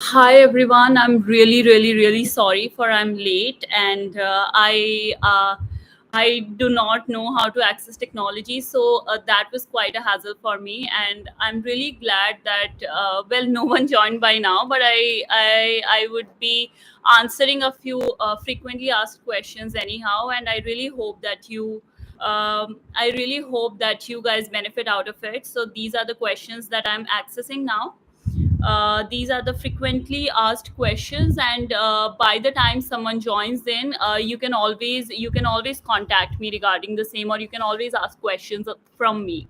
Hi everyone. I'm really sorry for I'm late, and I do not know how to access technology, so that was quite a hassle for me. And I'm really glad that no one joined by now, but I would be answering a few frequently asked questions anyhow, and I really hope that you guys benefit out of it. So these are the questions that I'm accessing now. These are the frequently asked questions, and by the time someone joins in, you can always contact me regarding the same, or you can always ask questions from me.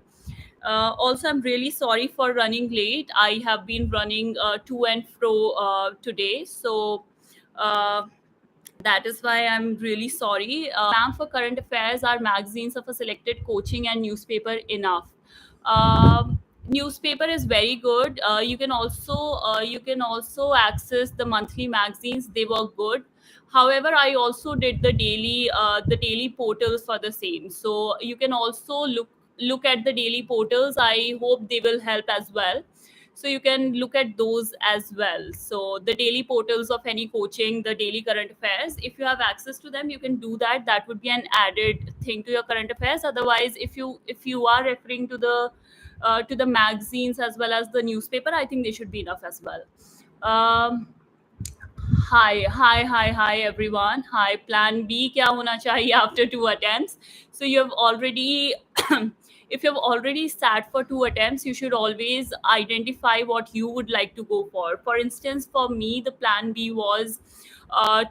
Also, I'm really sorry for running late. I have been running to and fro today, so uh, that is why I'm really sorry. Ma'am, for current affairs, are magazines of a selected coaching and newspaper enough? Newspaper is very good. You can also access the monthly magazines. They were good. However, I also did the daily portals for the same. So you can also look at the daily portals. I hope they will help as well, so you can look at those as well. So the daily portals of any coaching, the daily current affairs, if you have access to them, you can do that. That would be an added thing to your current affairs. Otherwise, if you are referring to the magazines as well as the newspaper, I think they should be enough as well. um, hi everyone. Hi, plan B क्या होना चाहिए after two attempts? So you have already if you have already sat for two attempts, you should always identify what you would like to go for. For instance, for me, the plan B was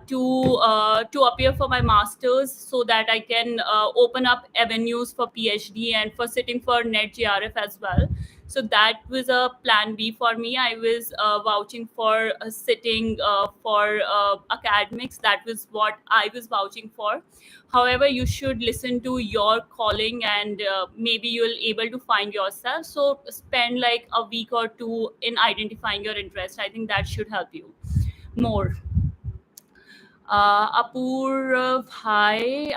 to appear for my masters, so that I can open up avenues for PhD and for sitting for net JRF as well. So that was a plan B for me. I was vouching for sitting for academics. That was what I was vouching for. However, you should listen to your calling, and maybe you'll able to find yourself. So spend like a week or two in identifying your interest. I think that should help you more. Apurv, hi.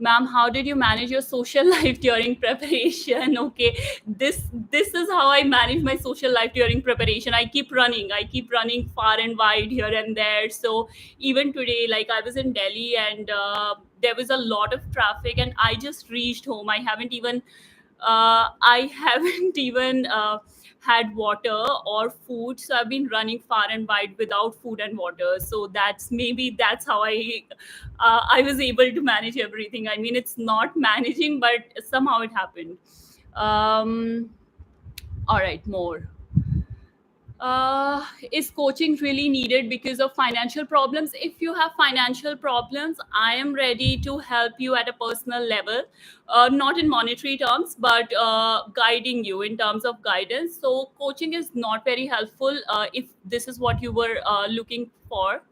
Ma'am, how did you manage your social life during preparation? Okay, this is how I manage my social life during preparation. I keep running. I keep running far and wide here and there. So even today, like I was in Delhi, and there was a lot of traffic, and I just reached home. I haven't even had water or food, so I've been running far and wide without food and water. So that's how I was able to manage everything. I mean, it's not managing, but somehow it happened. Um, all right, more. Is coaching really needed because of financial problems? If you have financial problems, I am ready to help you at a personal level, not in monetary terms, but guiding you in terms of guidance. So coaching is not very helpful if this is what you were looking for.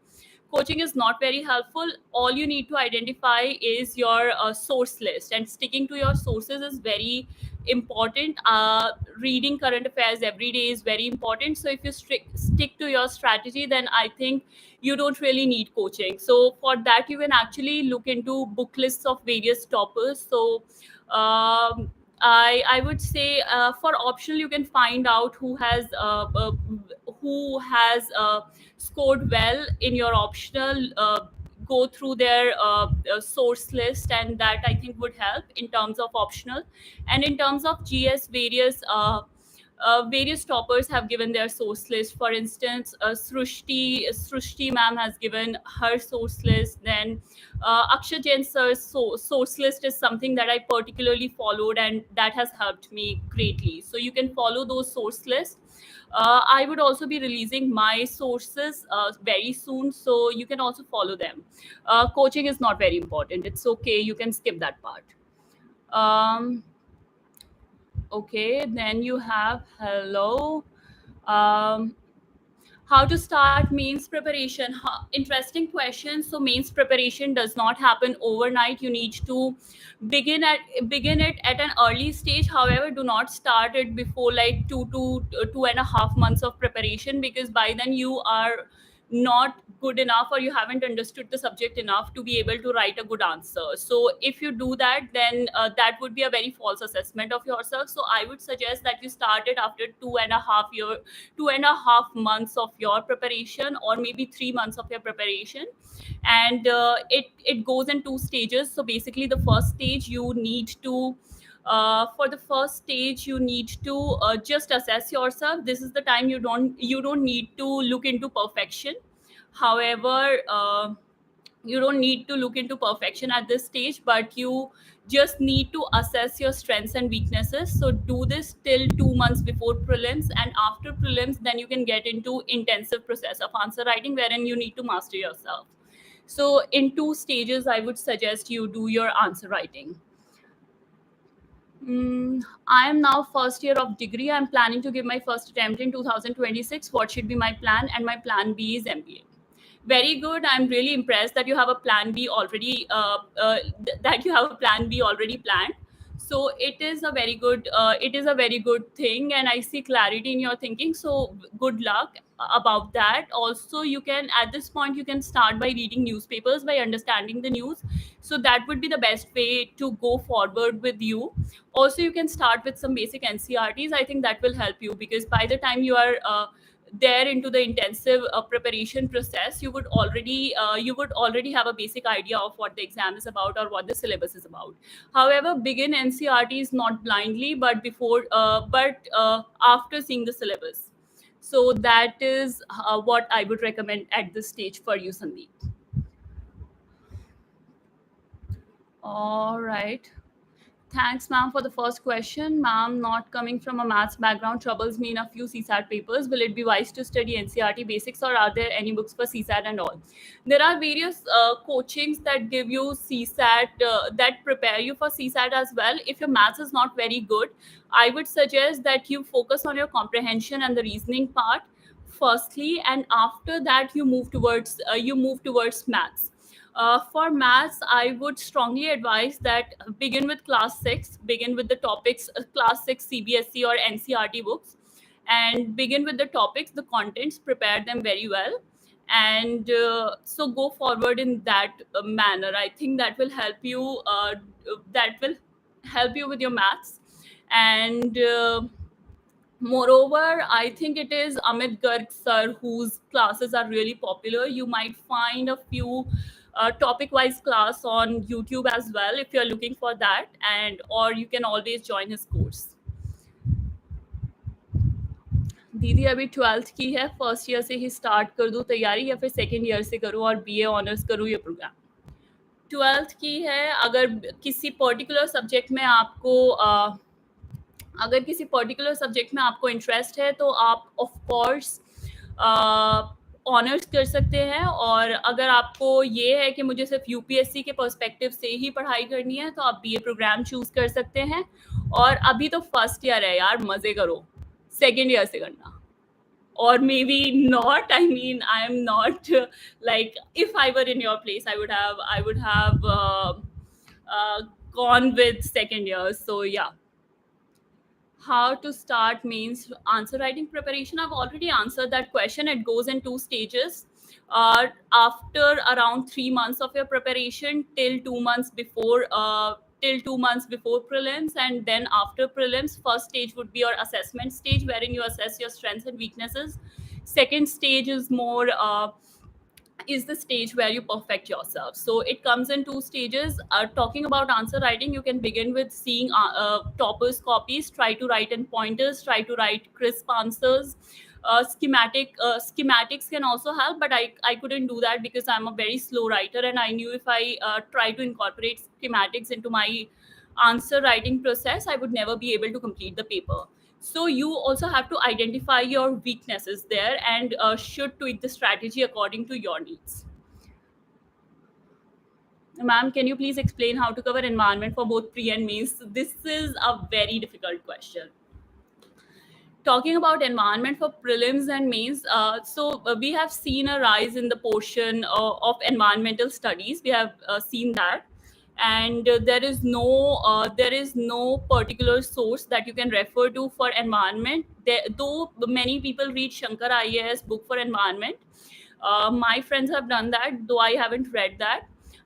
Coaching is not very helpful. All you need to identify is your source list, and sticking to your sources is very important. Reading current affairs every day is very important. So if you stick to your strategy, then I think you don't really need coaching. So for that, you can actually look into book lists of various toppers. So I would say for optional, you can find out who has scored well in your optional. Go through their source list, and that I think would help in terms of optional. And in terms of GS, various toppers have given their source list. For instance, Srushti ma'am has given her source list. Then Akshay Jain sir's source list is something that I particularly followed, and that has helped me greatly. So you can follow those source lists. I would also be releasing my sources very soon, so you can also follow them. Coaching is not very important. It's okay. You can skip that part. Um, okay, then you have hello. Um, how to start mains preparation? Interesting question. So mains preparation does not happen overnight. You need to begin it at an early stage. However, do not start it before like 2 to 2.5 months of preparation, because by then you are not good enough, or you haven't understood the subject enough to be able to write a good answer. So if you do that, then that would be a very false assessment of yourself. So I would suggest that you start it after 2.5 months of your preparation, or maybe 3 months of your preparation. And it goes in two stages. So basically, the first stage, you need to for the first stage, you need to just assess yourself. This is the time you don't need to look into perfection. However, you don't need to look into perfection at this stage, but you just need to assess your strengths and weaknesses. So do this till 2 months before prelims, and after prelims, then you can get into intensive process of answer writing, wherein you need to master yourself. So in two stages, I would suggest you do your answer writing. I am now first year of degree. I'm planning to give my first attempt in 2026. What should be my plan? And my plan B is MBA. Very good. I'm really impressed that you have a plan B already. That you have a plan B already planned. So it is a very good. It is a very good thing, and I see clarity in your thinking. So good luck about that. Also, you can, at this point, you can start by reading newspapers, by understanding the news. So that would be the best way to go forward with you. Also, you can start with some basic NCRTs. I think that will help you, because by the time you are there into the intensive preparation process, you would already have a basic idea of what the exam is about or what the syllabus is about. However, begin NCRTs not blindly, but after seeing the syllabus. So that is what I would recommend at this stage for you, Sandeep. All right. Thanks, ma'am, for the first question. Ma'am, not coming from a maths background troubles me in a few CSAT papers. Will it be wise to study NCRT basics, or are there any books for CSAT and all? There are various coachings that give you CSAT, that prepare you for CSAT as well. If your maths is not very good, I would suggest that you focus on your comprehension and the reasoning part firstly, and after that you move towards maths. For maths, I would strongly advise that begin with class 6, begin with the topics, class 6 CBSE or NCRT books, and begin with the topics, the contents, prepare them very well. And so go forward in that manner. I think that will help you with your maths. And moreover, I think it is Amit Garg sir whose classes are really popular. You might find a few topic-wise class on YouTube as well if you're looking for that, and or you can always join his course. दीदी अभी 12th की है, first year से ही start कर दूँ तैयारी, या फिर सेकेंड ईयर से करूँ और बीए ऑनर्स करूँ ये प्रोग्राम? 12th की है, अगर किसी पर्टिकुलर सब्जेक्ट में आपको इंटरेस्ट है तो आप ऑफ कोर्स ऑनर्स कर सकते हैं। और अगर आपको ये है कि मुझे सिर्फ यूपीएससी के पर्सपेक्टिव से ही पढ़ाई करनी है, तो आप बीए प्रोग्राम चूज कर सकते हैं। और अभी तो फर्स्ट ईयर है यार, मजे करो, सेकेंड ईयर से करना। Or maybe not. I mean, I am not like, if I were in your place, I would have gone with second year. So yeah. How to start means answer writing preparation? I've already answered that question. It goes in two stages. After around 3 months of your preparation, till 2 months before prelims, and then after prelims, first stage would be your assessment stage, wherein you assess your strengths and weaknesses. Second stage is the stage where you perfect yourself. So it comes in two stages. Talking about answer writing, you can begin with seeing toppers copies, try to write in pointers, try to write crisp answers. Schematics can also help, but I couldn't do that because I'm a very slow writer, and I knew if I try to incorporate schematics into my answer writing process, I would never be able to complete the paper. So you also have to identify your weaknesses there, and should tweak the strategy according to your needs. Ma'am, can you please explain how to cover environment for both pre and mains? This is a very difficult question. Talking about environment for prelims and mains, we have seen a rise in the portion of environmental studies. We have seen that, and there is no particular source that you can refer to for environment. Though many people read Shankar IAS book for environment, My friends have done that, though I haven't read that.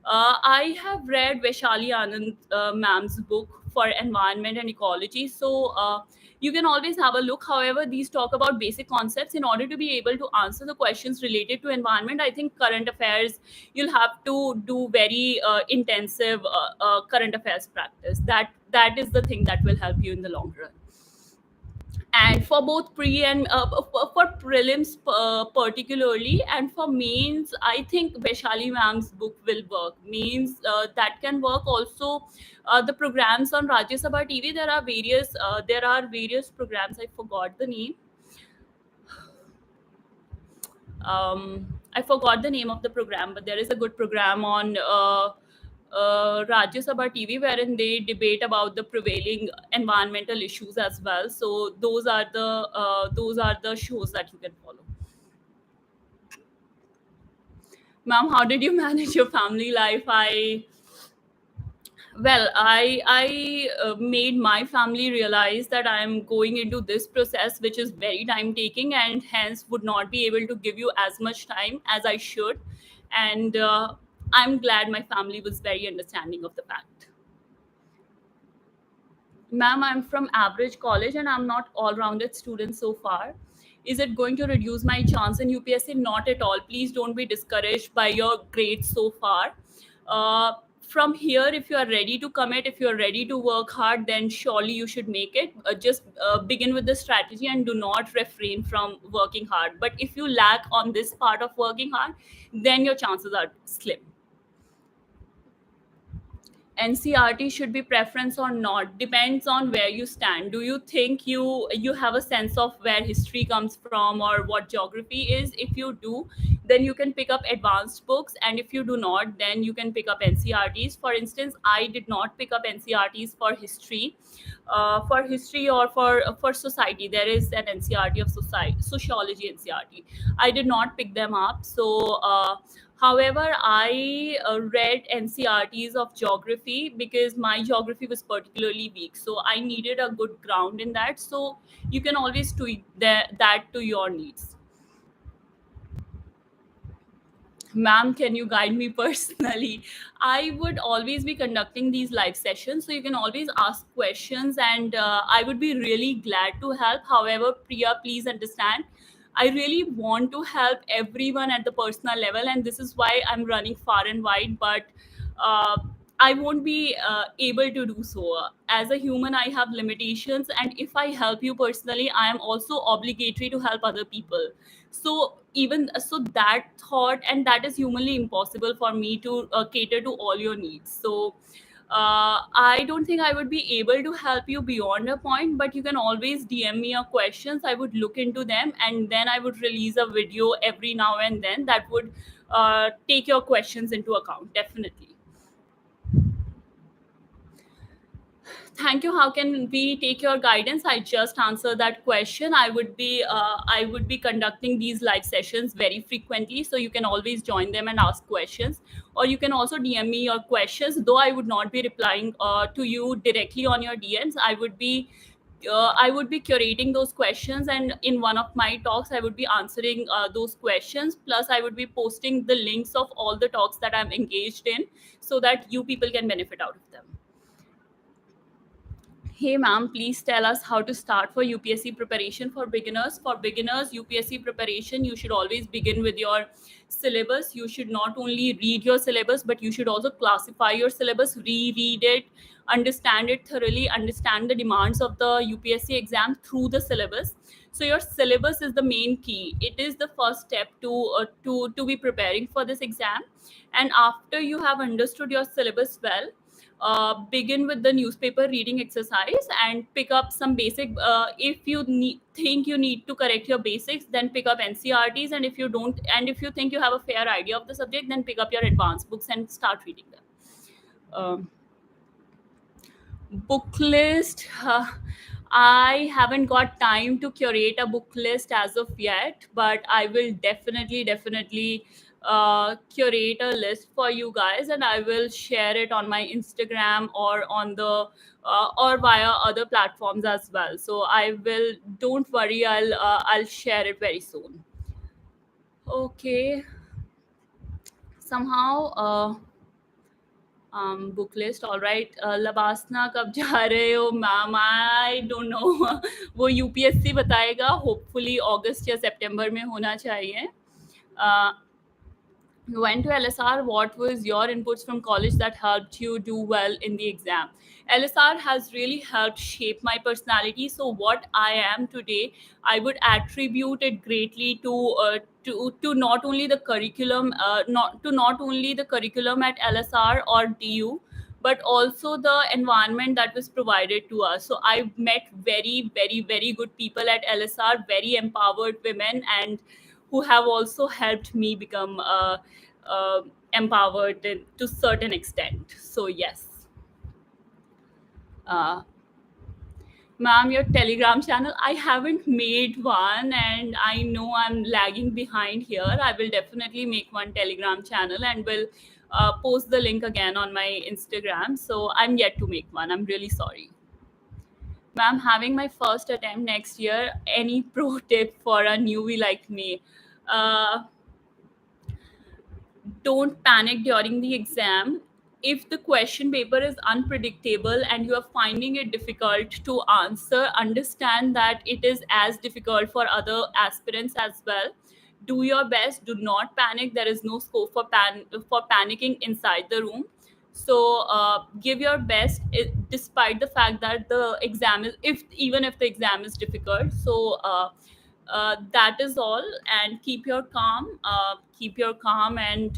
I have read Vaishali Anand ma'am's book for environment and ecology. So you can always have a look. However, these talk about basic concepts. In order to be able to answer the questions related to environment, I think current affairs, you'll have to do very intensive current affairs practice. That is the thing that will help you in the long run. And for both pre and for prelims particularly, and for mains, I think Vaishali ma'am's book will work. Means that can work also. The programs on Rajya Sabha TV, there are various programs. I forgot the name. I forgot the name of the program, but there is a good program on Rajya Sabha TV wherein they debate about the prevailing environmental issues as well. So those are the shows that you can follow. Ma'am, how did you manage your family life? I made my family realize that I am going into this process which is very time taking, and hence would not be able to give you as much time as I should. And I'm glad my family was very understanding of the fact. Ma'am, I'm from average college and I'm not all rounded student so far. Is it going to reduce my chance in UPSC? Not at all. Please don't be discouraged by your grades so far. Uh, from here, if you are ready to commit, if you are ready to work hard, then surely you should make it. Just begin with the strategy and do not refrain from working hard. But if you lack on this part of working hard, then your chances are slim. NCRT should be preference or not depends on where you stand. Do you think you have a sense of where history comes from or what geography is? If you do, then you can pick up advanced books, and if you do not, then you can pick up NCRTs. For instance, I did not pick up NCRTs for history. For history or for society, there is an NCRT of sociology NCRT. I did not pick them up. So however, I read NCRTs of geography because my geography was particularly weak. So I needed a good ground in that. So you can always tweak that to your needs. Ma'am, can you guide me personally? I would always be conducting these live sessions, so you can always ask questions, and I would be really glad to help. However, Priya, please understand, I really want to help everyone at the personal level, and this is why I'm running far and wide. But uh, I won't be able to do so. As a human, I have limitations, and if I help you personally, I am also obligatory to help other people. So even so, that thought, and that is humanly impossible for me to cater to all your needs. So I don't think I would be able to help you beyond a point, but you can always DM me your questions. I would look into them, and then I would release a video every now and then that would take your questions into account. Definitely. Thank you. How can we take your guidance? I just answered that question. I would be conducting these live sessions very frequently, so you can always join them and ask questions, or you can also DM me your questions. Though I would not be replying to you directly on your DMs, I would be curating those questions, and in one of my talks I would be answering those questions, plus I would be posting the links of all the talks that I'm engaged in, so that you people can benefit out of them. Hey ma'am, please tell us how to start for UPSC preparation for beginners. For beginners, UPSC preparation, you should always begin with your syllabus. You should not only read your syllabus, but you should also classify your syllabus, reread it, understand it thoroughly, understand the demands of the UPSC exam through the syllabus. So your syllabus is the main key. It is the first step to be preparing for this exam. And after you have understood your syllabus well, begin with the newspaper reading exercise and pick up some basic. If you think you need to correct your basics, then pick up NCRTs, and if you don't, and if you think you have a fair idea of the subject, then pick up your advanced books and start reading them. Um, Book list. I haven't got time to curate a book list as of yet, but I will definitely curate a list for you guys, and I will share it on my Instagram or on the or via other platforms as well. So I will. Don't worry, I'll share it very soon. Okay, somehow book list. All right, LBSNAA कब जा रहे हो ma'am? I don't know वो UPSC बताएगा. Hopefully अगस्त या सितंबर में होना चाहिए. uh, you went to LSR. What was your inputs from college that helped you do well in the exam? LSR has really helped shape my personality. So what I am today, I would attribute it greatly to not only the curriculum, not only the curriculum at LSR or DU, but also the environment that was provided to us. So I met very, very, very good people at LSR, very empowered women, and who have also helped me become uh, empowered to certain extent. So yes, uh, ma'am, your Telegram channel, I haven't made one, and I know I'm lagging behind here. I will definitely make one Telegram channel and will post the link again on my Instagram. So I'm yet to make one. I'm really sorry. Ma'am, having my first attempt next year, any pro tip for a newbie like me? Uh, don't panic during the exam. If the question paper is unpredictable and you are finding it difficult to answer, understand that it is as difficult for other aspirants as well. Do your best. Do not panic. There is no scope for panicking inside the room. So give your best, despite the fact that the exam is, if even if the exam is difficult. So that is all, and keep your calm, and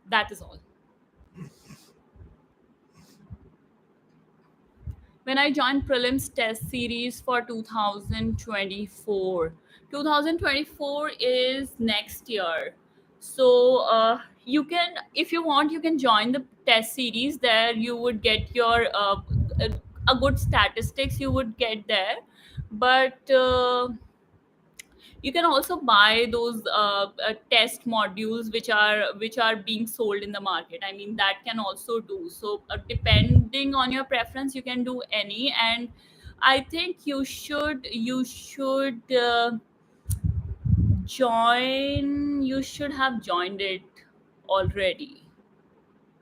that is all. When I joined prelims test series for 2024. 2024 is next year. So you can, if you want, you can join the test series. There you would get your a good statistics you would get there. But you can also buy those test modules which are being sold in the market. I mean, that can also do. So depending on your preference, you can do any. And I think you should have joined it already.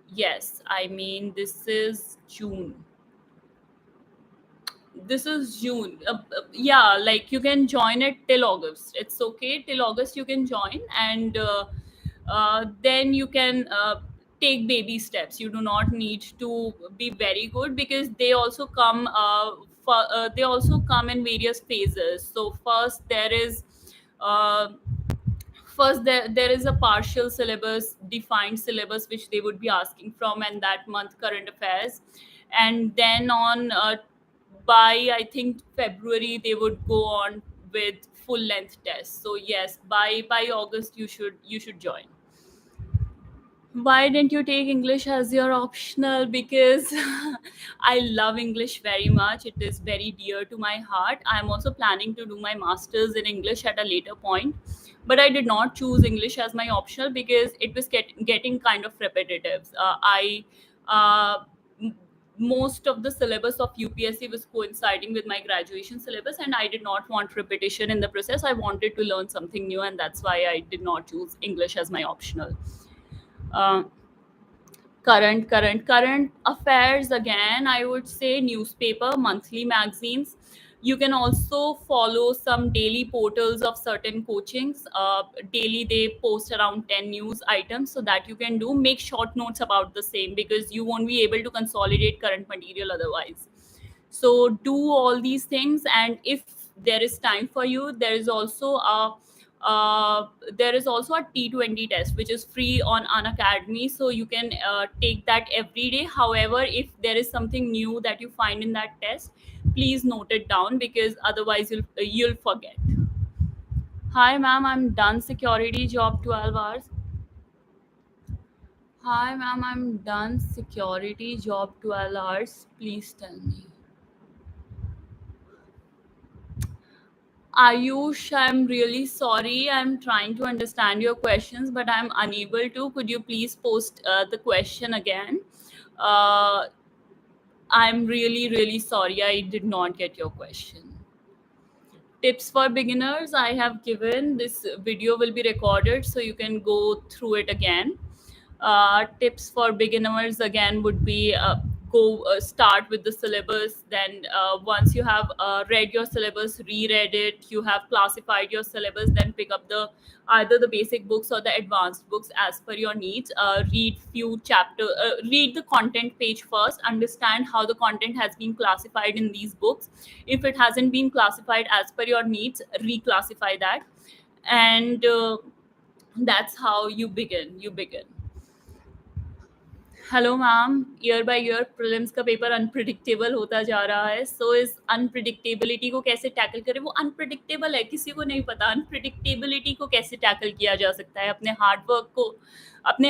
Yes, I mean, this is June. Yeah, like you can join it till August. It's okay till August you can join, and then you can take baby steps. You do not need to be very good, because they also come. They also come in various phases. So uh, first there is a partial syllabus, defined syllabus, which they would be asking from, and that month current affairs, and then on by I think February they would go on with full length tests. So yes, by August you should join. Why didn't you take English as your optional? Because I love English very much. It is very dear to my heart. I'm also planning to do my masters in English at a later point, but I did not choose English as my optional because it was getting kind of repetitive. I m- Most of the syllabus of UPSC was coinciding with my graduation syllabus, and I did not want repetition in the process. I wanted to learn something new, and that's why I did not choose English as my optional. uh, current affairs, again, I would say newspaper, monthly magazines. You can also follow some daily portals of certain coachings. Daily they post around 10 news items, so that you can do make short notes about the same, because you won't be able to consolidate current material otherwise. So do all these things, and if there is time for you, there is also a T20 test which is free on Unacademy, so you can take that every day. However, if there is something new that you find in that test, please note it down, because otherwise you'll forget. Hi ma'am, I'm done security job 12 hours. Hi ma'am, I'm done security job 12 hours. Please tell me. Ayush, I'm really sorry. I'm trying to understand your questions, but I'm unable to. Could you please post the question again? Uh, I'm really, really sorry. I did not get your question. Tips for beginners, I have given. This video will be recorded, so you can go through it again. Tips for beginners again would be go start with the syllabus. Then once you have read your syllabus, reread it, you have classified your syllabus, then pick up the either the basic books or the advanced books as per your needs. Read the content page first, understand how the content has been classified in these books. If it hasn't been classified as per your needs, reclassify that. And that's how you begin. Hello ma'am, year by year prelims का paper unpredictable होता जा रहा है. सो इस unpredictability को कैसे tackle करें? वो अनप्रिडिक्टेबल है, किसी को नहीं पता. अनप्रिडिक्टेबिलिटी को कैसे टैकल किया जा सकता है? अपने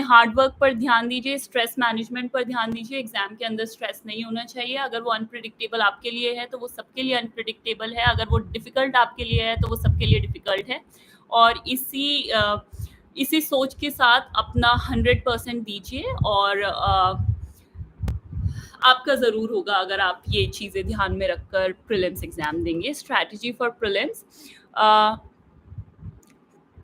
हार्ड वर्क पर ध्यान दीजिए, स्ट्रेस मैनेजमेंट पर ध्यान दीजिए. एग्जाम के अंदर स्ट्रेस नहीं होना चाहिए. अगर वो अनप्रिडिक्टेबल आपके लिए है तो वो सबके लिए अनप्रिडिक्टेबल है. अगर वो डिफिकल्ट आपके लिए है तो वो सबके लिए डिफिकल्ट है. और इसी सोच के साथ अपना 100% दीजिए और आपका ज़रूर होगा अगर आप ये चीज़ें ध्यान में रखकर प्रीलिम्स एग्जाम देंगे. स्ट्रैटेजी फॉर प्रीलिम्स,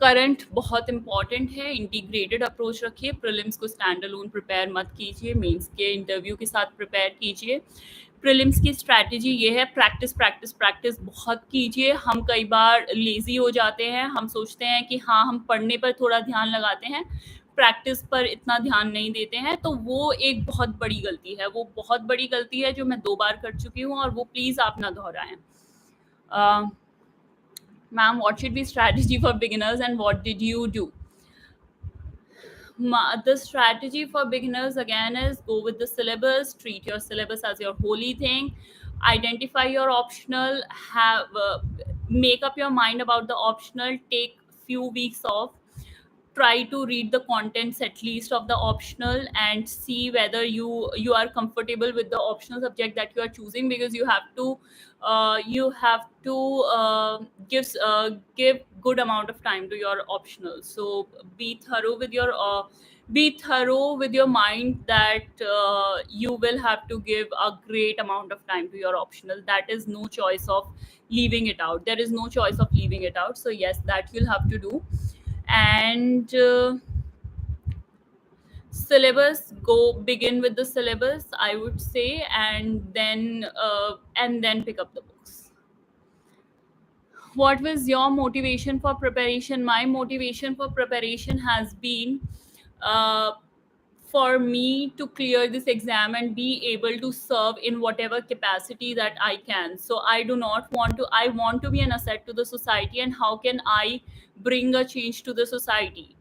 करंट बहुत इंपॉर्टेंट है. इंटीग्रेटेड अप्रोच रखिए. प्रीलिम्स को स्टैंड अलोन प्रिपेयर मत कीजिए. मेंस के इंटरव्यू के साथ प्रिपेयर कीजिए. प्रीलिम्स की स्ट्रैटेजी ये है, प्रैक्टिस प्रैक्टिस प्रैक्टिस बहुत कीजिए. हम कई बार लेजी हो जाते हैं. हम सोचते हैं कि हाँ, हम पढ़ने पर थोड़ा ध्यान लगाते हैं, प्रैक्टिस पर इतना ध्यान नहीं देते हैं. तो वो एक बहुत बड़ी गलती है. वो बहुत बड़ी गलती है जो मैं 2 बार कर चुकी हूँ, और वो प्लीज़ आप ना दोहराएं. Ma'am, what should be strategy for beginners and what did you do? The strategy for beginners again is go with the syllabus, treat your syllabus as your holy thing, identify your optional, make up your mind about the optional, take few weeks off, try to read the contents at least of the optional and see whether you are comfortable with the optional subject that you are choosing, because you have to give good amount of time to your optional. So be thorough with your mind that you will have to give a great amount of time to your optional. That is no choice of leaving it out. There is no choice of leaving it out. So yes, that you'll have to do. And syllabus, begin with the syllabus, I would say, and then pick up the books. What was your motivation for preparation? My motivation for preparation has been for me to clear this exam and be able to serve in whatever capacity that I can. So I want to be an asset to the society, and how can I bring a change to the society?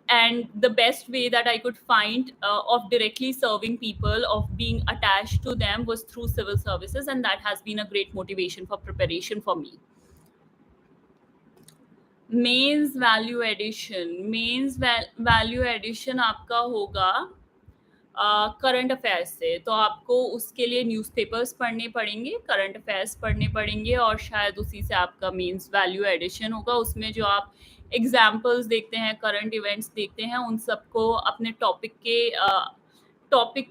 And the best way that I could find of directly serving people, of being attached to them, was through civil services, and that has been a great motivation for preparation for me. Mains value addition आपका होगा current affairs से. तो आपको उसके लिए newspapers पढ़ने पड़ेंगे, current affairs पढ़ने पड़ेंगे, और शायद उसी से आपका मेंस वैल्यू एडिशन होगा. उसमें जो आप एग्जाम्पल्स देखते हैं, करंट इवेंट्स देखते हैं, उन सबको अपने टॉपिक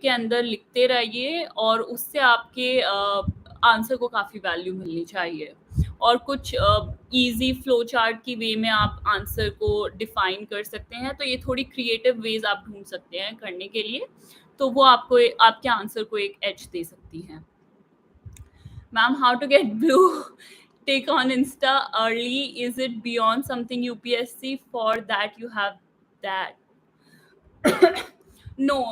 के अंदर लिखते रहिए, और उससे आपके आंसर को काफ़ी वैल्यू मिलनी चाहिए. और कुछ इजी फ्लो चार्ट की वे में आप आंसर को डिफाइन कर सकते हैं. तो ये थोड़ी क्रिएटिव वेज आप ढूंढ सकते हैं करने के लिए, तो वो आपको आपके आंसर को एक एज दे सकती हैं. Ma'am, how to get blue tick on insta early? Is it beyond something UPSC? For that you have that? No.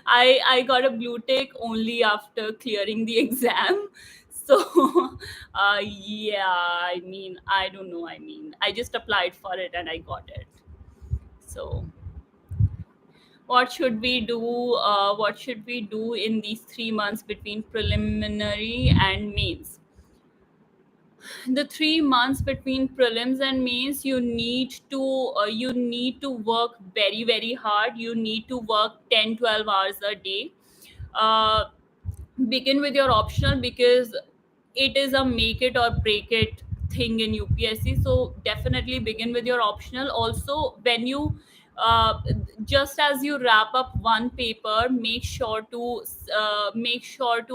I got a blue tick only after clearing the exam. So yeah, I mean, I don't know. I mean, I just applied for it and I got it. So what should we do? What should we do in these 3 months between preliminary and mains? The 3 months between prelims and mains, you need to work very, very hard. You need to work 10-12 hours a day. Begin with your optional, because it is a make it or break it thing in UPSC. So definitely begin with your optional. Also, when you just as you wrap up one paper, make sure to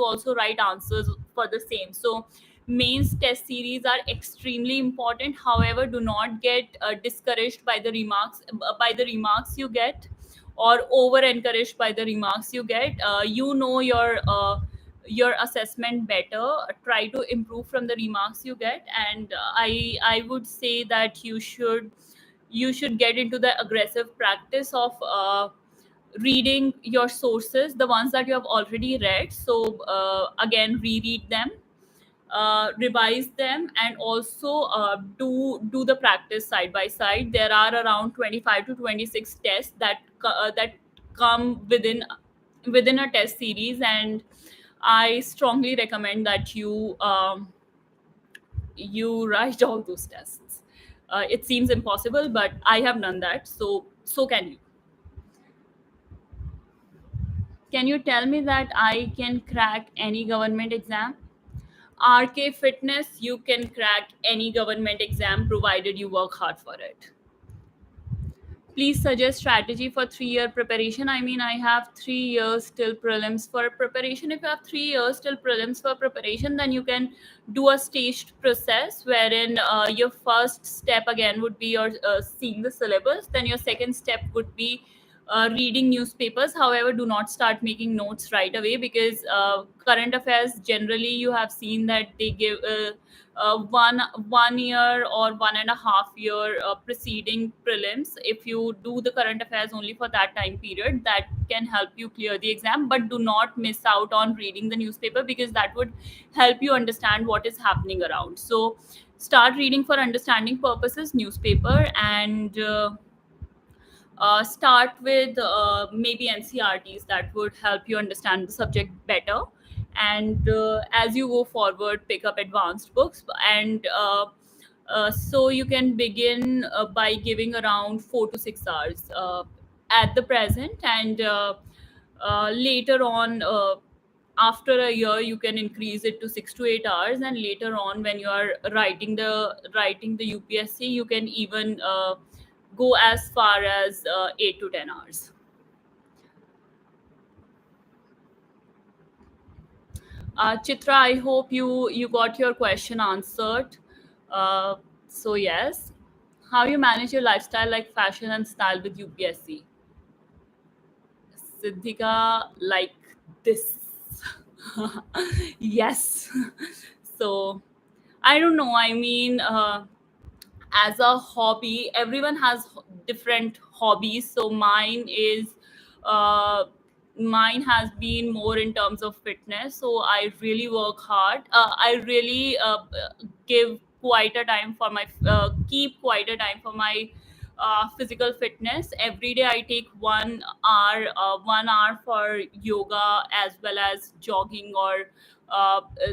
also write answers for the same. So Mains test series are extremely important. However, do not get discouraged by the remarks you get, or over encouraged by the remarks you get. You know your assessment better. Try to improve from the remarks you get, and I would say that you should get into the aggressive practice of reading your sources, the ones that you have already read. So again, reread them, revise them, and also do the practice side by side. There are around 25 to 26 tests that come within a test series, and I strongly recommend that you write all those tests. It seems impossible, but I have done that, so can you. Can you tell me that I can crack any government exam? RK Fitness, you can crack any government exam provided you work hard for it. Please suggest strategy for 3 year preparation. I mean, I have 3 years till prelims for preparation. If you have 3 years till prelims for preparation, then you can do a staged process wherein your first step again would be your seeing the syllabus. Then your second step would be reading newspapers. However, do not start making notes right away, because current affairs generally you have seen that they give one year or 1.5 year preceding prelims. If you do the current affairs only for that time period, that can help you clear the exam. But do not miss out on reading the newspaper, because that would help you understand what is happening around. So start reading for understanding purposes newspaper, and start with maybe NCRTs that would help you understand the subject better. And as you go forward, pick up advanced books. And so you can begin by giving around 4 to 6 hours at the present, and later on, after a year, you can increase it to 6 to 8 hours. And later on, when you are writing the UPSC, you can even go as far as 8 to 10 hours. Chitra, I hope you got your question answered. Uh, so yes, how you manage your lifestyle like fashion and style with UPSC? Siddhika, like this. Yes. So I don't know. I mean, as a hobby, everyone has different hobbies. So uh, mine has been more in terms of fitness. So I really work hard. I really give quite a time for my keep quite a time for my physical fitness. Every day I take 1 hour for yoga, as well as jogging, or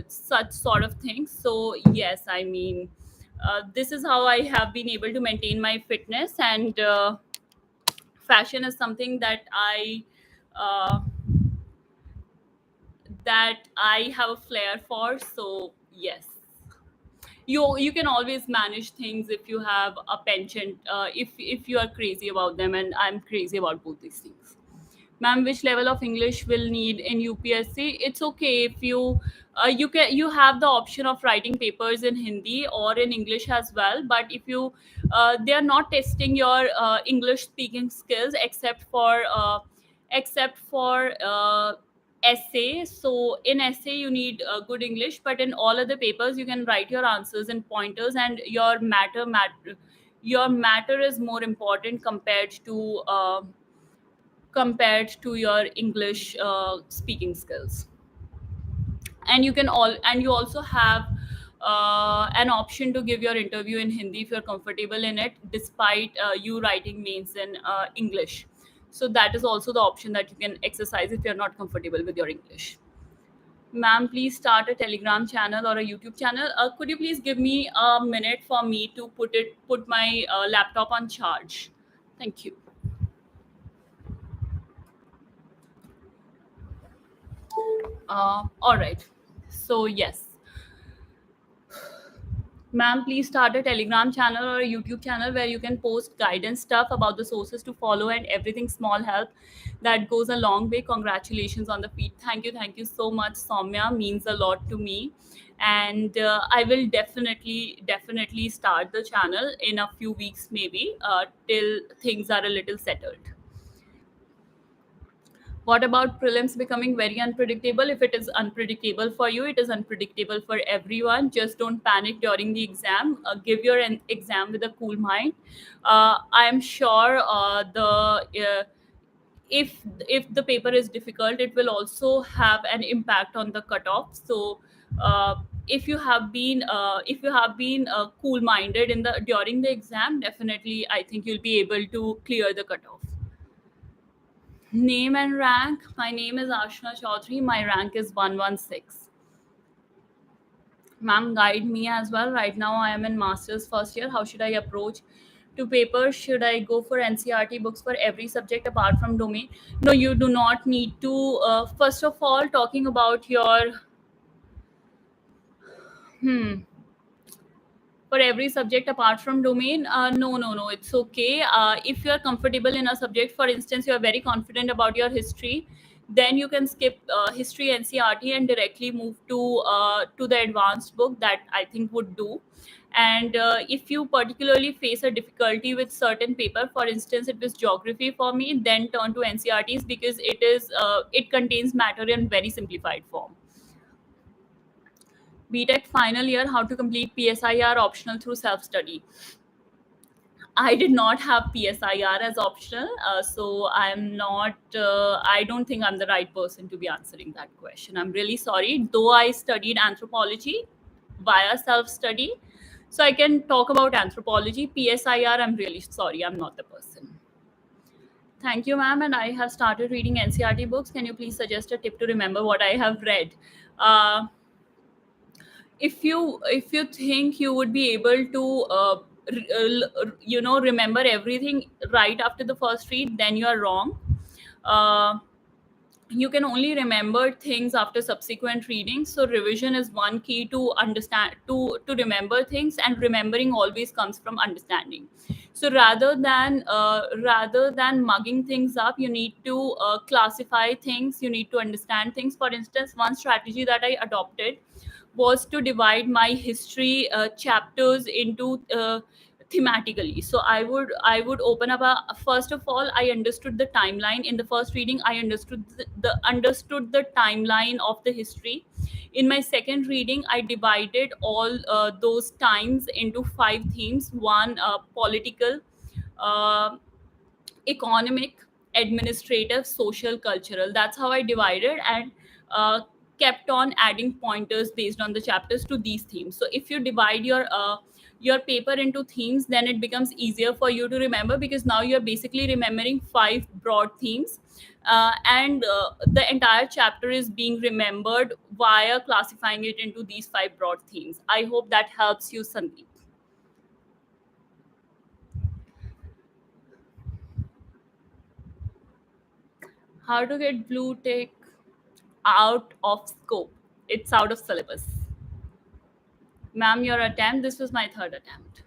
such sort of things. So yes, I mean, this is how I have been able to maintain my fitness. And fashion is something uh, that I have a flair for. So yes, you can always manage things if you have a penchant. If you are crazy about them, and I'm crazy about both these things. Ma'am, which level of English will need in UPSC? It's okay if you have the option of writing papers in Hindi or in English as well. But if you they are not testing your English speaking skills, except for essay. So in essay you need good English, but in all other papers you can write your answers in pointers, and your matter is more important compared to your English speaking skills. And you also have an option to give your interview in Hindi if you're comfortable in it, despite you writing mains in English. So that is also the option that you can exercise if you're not comfortable with your English. Ma'am, please start a Telegram channel or a YouTube channel. Could you please give me a minute for me to put my laptop on charge? Thank you. All right. So yes, ma'am, please start a Telegram channel or a YouTube channel where you can post guidance stuff about the sources to follow and everything small help. That goes a long way. Congratulations on the feat. Thank you so much, Soumya. Means a lot to me. and I will definitely start the channel in a few weeks, maybe till things are a little settled. What about prelims becoming very unpredictable? If it is unpredictable for you, it is unpredictable for everyone. Just don't panic during the exam. Give your exam with a cool mind. I am sure the if the paper is difficult, it will also have an impact on the cutoff. So if you have been cool minded in the during the exam, definitely I think you'll be able to clear the cutoff. Name and rank. My name is Ashna Chaudhary. My rank is 116. Ma'am, guide me as well. Right now, I am in master's first year. How should I approach to papers? Should I go for NCRT books for every subject apart from domain? No, you do not need to. First of all, talking about your hmm, for every subject apart from domain, no, it's okay. If you are comfortable in a subject, for instance, you are very confident about your history, then you can skip history NCRT and directly move to the advanced book. That I think would do. And if you particularly face a difficulty with certain paper, for instance it was geography for me, then turn to NCRTs, because it contains matter in very simplified form. BTech final year, how to complete PSIR optional through self study. I did not have PSIR as optional, so I'm not. I don't think I'm the right person to be answering that question. I'm really sorry. Though I studied anthropology via self study, so I can talk about anthropology. PSIR, I'm really sorry. I'm not the person. Thank you, ma'am. And I have started reading NCRT books. Can you please suggest a tip to remember what I have read? Uh, if you think you would be able to remember everything right after the first read, then you are wrong. uh, you can only remember things after subsequent readings, so revision is one key to understand to remember things, and remembering always comes from understanding. So rather than mugging things up, you need to classify things, you need to understand things. For instance, one strategy that I adopted was to divide my history chapters into thematically. So I would open up a first of all, I understood the timeline in the first reading. I understood the timeline of the history. In my second reading, I divided all those times into five themes: one, political, uh, economic, administrative, social, cultural. That's how I divided, and uh, kept on adding pointers based on the chapters to these themes. So if you divide your paper into themes, then it becomes easier for you to remember, because now you're basically remembering five broad themes, and the entire chapter is being remembered via classifying it into these five broad themes. I hope that helps you, Sandeep. How to get blue tick out of scope? It's out of syllabus. Ma'am, your attempt, this was my third attempt.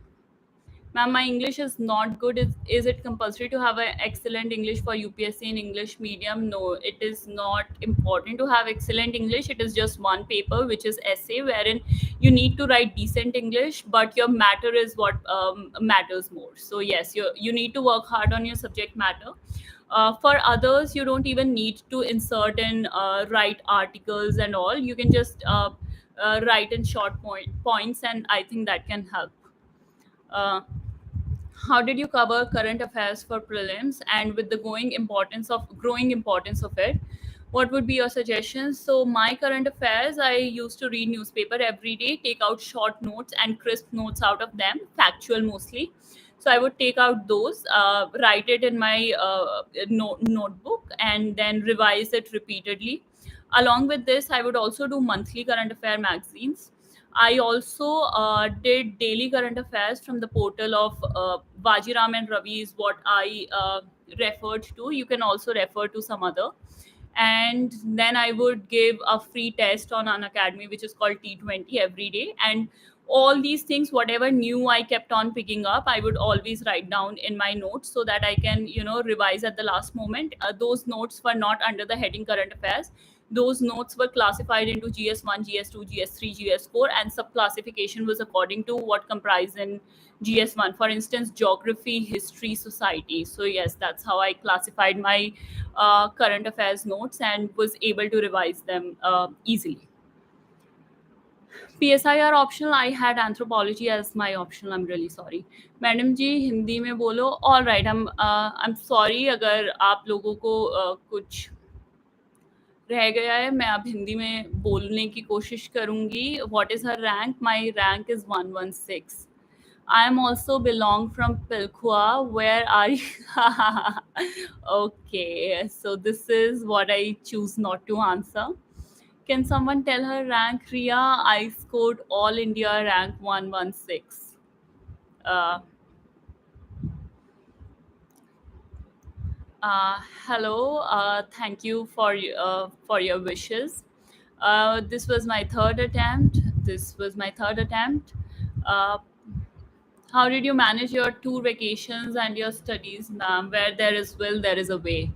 Ma'am, my English is not good. Is it compulsory to have an excellent English for UPSC in English medium? No, it is not important to have excellent English. It is just one paper, which is essay, wherein you need to write decent English, but your matter is what matters more. So yes, you need to work hard on your subject matter. For others, you don't even need to insert in write articles and all. You can just write in short points, and I think that can help. Uh, how did you cover current affairs for prelims, and with the growing importance of it, what would be your suggestions? So my current affairs, I used to read newspaper every day, take out short notes and crisp notes out of them, factual mostly. So I would take out those, write it in my notebook, and then revise it repeatedly. Along with this, I would also do monthly current affair magazines. I also did daily current affairs from the portal of Vajiram and Ravi is what I referred to. You can also refer to some other. And then I would give a free test on an academy, which is called T20 every day. And all these things, whatever new I kept on picking up, I would always write down in my notes so that I can, revise at the last moment. Those notes were not under the heading current affairs. Those notes were classified into GS1, GS2, GS3, GS4, and sub-classification was according to what comprised in GS1. For instance, geography, history, society. So yes, that's how I classified my current affairs notes and was able to revise them easily. PSIR optional, I had anthropology as my optional. I'm really sorry. Madam ji Hindi में बोलो. All right, I'm sorry अगर आप लोगों को कुछ रह गया है. मैं अब हिंदी में बोलने की कोशिश करूंगी. What is her rank? My rank is 116. I am also belong from Pilkhua. Where are you? Okay, so this is what I choose not to answer. Can someone tell her rank? Ria, I scored all India rank 116. Uh, Hello, thank you for your wishes. This was my third attempt. Uh, how did you manage your tour vacations and your studies, ma'am? Where there is will, there is a way.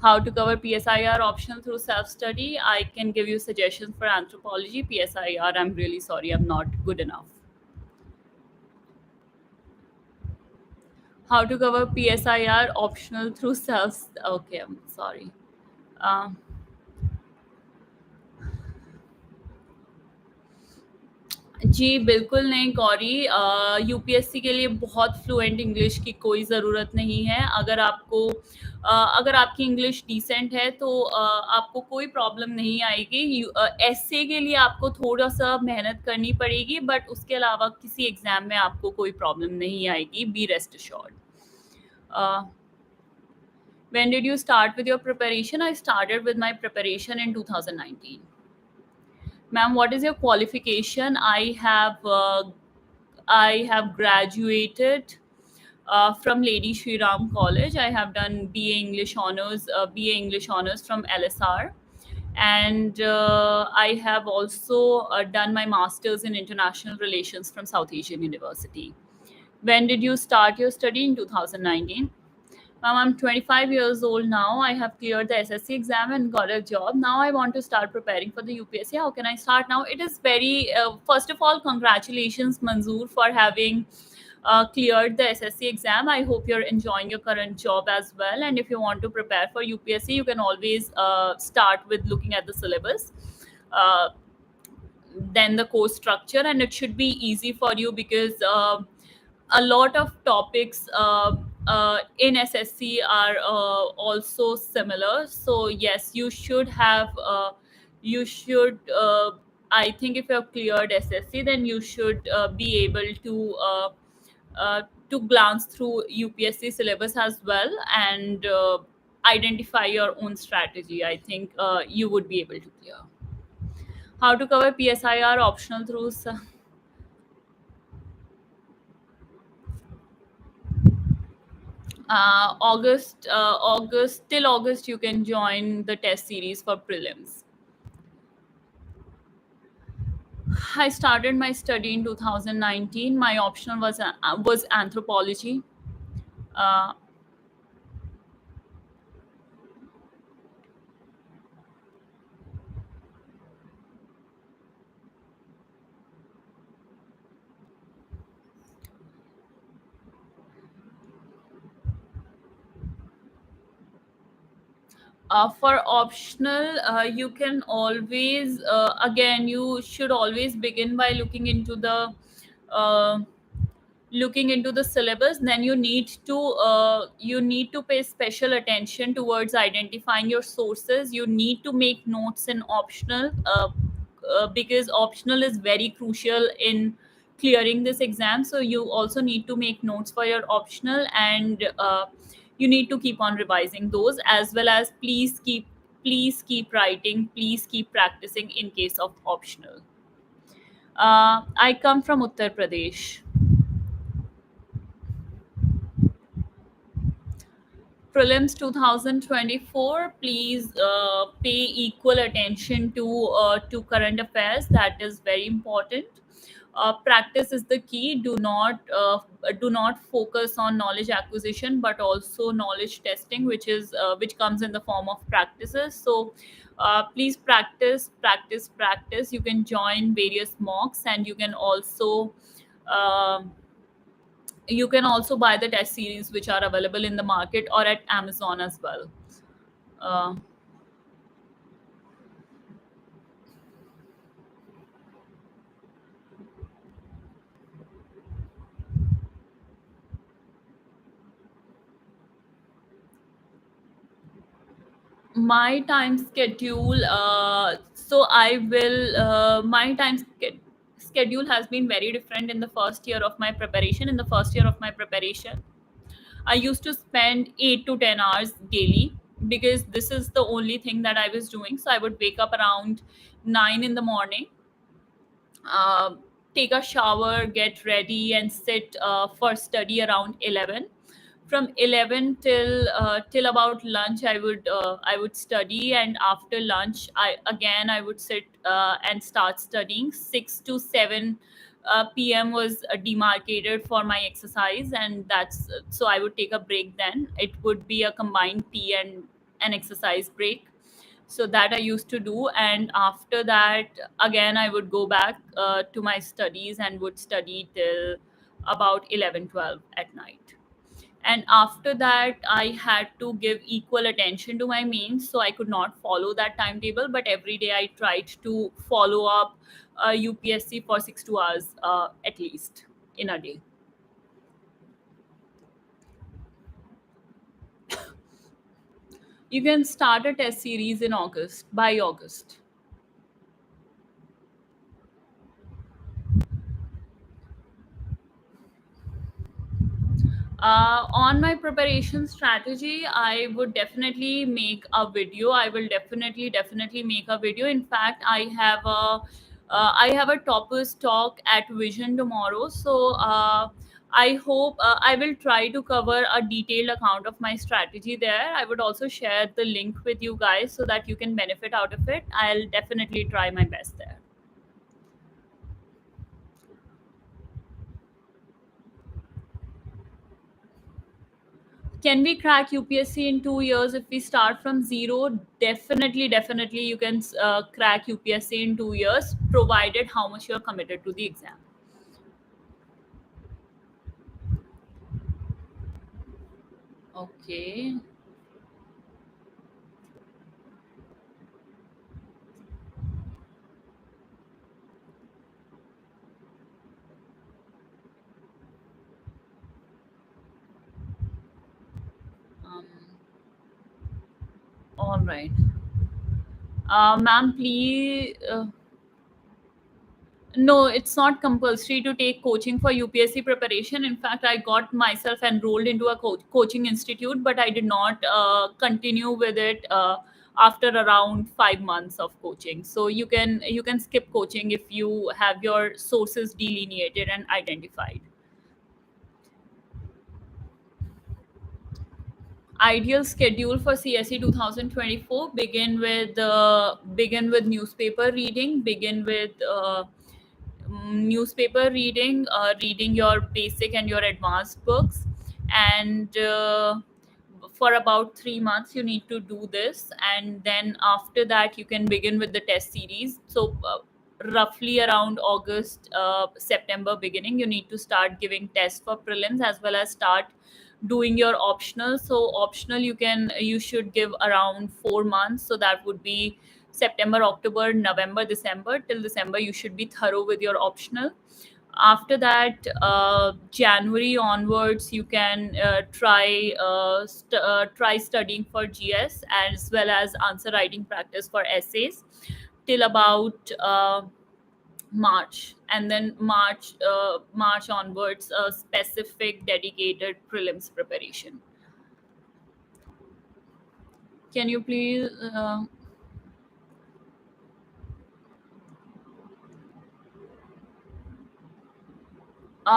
How to cover PSIR optional through self-study? I can give you suggestions for anthropology. PSIR, I'm really sorry, I'm not good enough. How to cover PSIR optional through self? Okay, I'm sorry. Uh, जी बिल्कुल नहीं Gauri. UPSC के लिए बहुत fluent English की कोई ज़रूरत नहीं है. अगर आपकी इंग्लिश डिसेंट है तो आपको कोई प्रॉब्लम नहीं आएगी. एसए के लिए आपको थोड़ा सा मेहनत करनी पड़ेगी, बट उसके अलावा किसी एग्जाम में आपको कोई प्रॉब्लम नहीं आएगी. Be rest assured. When did you start with your preparation? I started with my preparation in 2019. Ma'am, what is your qualification? I have graduated from Lady Shri Ram College. I have done BA English honors from LSR, and I have also done my masters in international relations from South Asian University. When did you start your study? In 2019. I'm 25 years old now. I have cleared the SSC exam and got a job. Now I want to start preparing for the UPSC. How can I start now? It is first of all, congratulations, Manzoor, for having cleared the SSC exam. I hope you're enjoying your current job as well. And if you want to prepare for UPSC, you can always start with looking at the syllabus. Uh, then the course structure, and it should be easy for you because a lot of topics in ssc are also similar. So yes, you should I think if you have cleared ssc, then you should be able to glance through upsc syllabus as well and identify your own strategy. I think you would be able to clear. How to cover PSIR optional through August till August you can join the test series for prelims. I started my study in 2019. My optional was anthropology. Uh, for optional, you can always again you should always begin by uh, looking into the syllabus. Then you need to pay special attention towards identifying your sources. You need to make notes in optional because optional is very crucial in clearing this exam. So you also need to make notes for your optional, and you need to keep on revising those, as well as please keep writing, please keep practicing in case of optional. I come from Uttar Pradesh. Prelims 2024, please pay equal attention to current affairs. That is very important. Practice is the key. Do not focus on knowledge acquisition, but also knowledge testing, which comes in the form of practices. So please practice, practice, practice. You can join various mocks, and um you can also buy the test series which are available in the market or at Amazon as well. uh, my time schedule, so I will my schedule has been very different in the first year of my preparation. In the first year of my preparation, I used to spend 8 to 10 hours daily, because this is the only thing that I was doing. So I would wake up around 9 in the morning, uh, take a shower, get ready, and sit for study around 11. From 11 till about lunch, I would study, and after lunch, I would sit and start studying. 6 to 7 p.m. was demarcated for my exercise, and that's so I would take a break. Then it would be a combined tea and an exercise break. So that I used to do, and after that, again I would go back to my studies and would study till about 11, 12 at night. And after that, I had to give equal attention to my mains, so I could not follow that timetable, but every day I tried to follow up UPSC for 6 2 hours at least in a day. You can start a test series in August, by August. On my preparation strategy, I would definitely make a video. I will definitely make a video. In fact, I have a toppers talk at Vision tomorrow. So I hope I will try to cover a detailed account of my strategy there. I would also share the link with you guys so that you can benefit out of it. I'll definitely try my best there. Can we crack UPSC in 2 years if we start from zero? Definitely, you can crack UPSC in 2 years, provided how much you're committed to the exam. Okay. Um, all right. Ma'am, please. No, it's not compulsory to take coaching for UPSC preparation. In fact, I got myself enrolled into a coaching institute, but I did not continue with it after around 5 months of coaching. So you can skip coaching if you have your sources delineated and identified. Ideal schedule for CSE 2024: begin with newspaper reading, begin with newspaper reading, reading your basic and your advanced books, and for about 3 months you need to do this, and then after that you can begin with the test series. So roughly around August, September beginning, you need to start giving tests for prelims as well as start doing your optional. So optional, you should give around 4 months, so that would be September, October, November, December. Till December you should be thorough with your optional. After that, January onwards, you can try studying for GS as well as answer writing practice for essays till about March, and then March onwards, a specific dedicated prelims preparation. Can you please?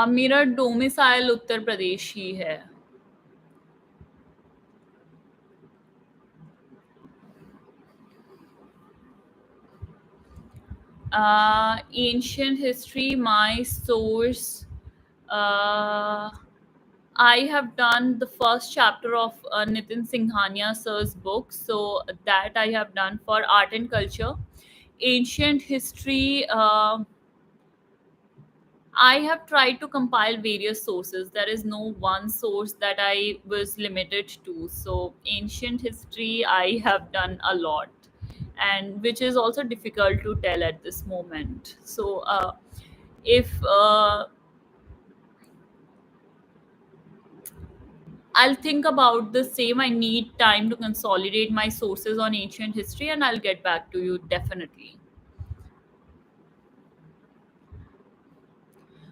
मेरा domicile Uttar Pradesh ही है. Ancient history, my source. Uh, I have done the first chapter of Nitin Singhania sir's book, so that I have done for art and culture. Ancient history. I have tried to compile various sources. There is no one source that I was limited to. So, ancient history, I have done a lot, and which is also difficult to tell at this moment. So, if I'll think about the same, I need time to consolidate my sources on ancient history, and I'll get back to you definitely.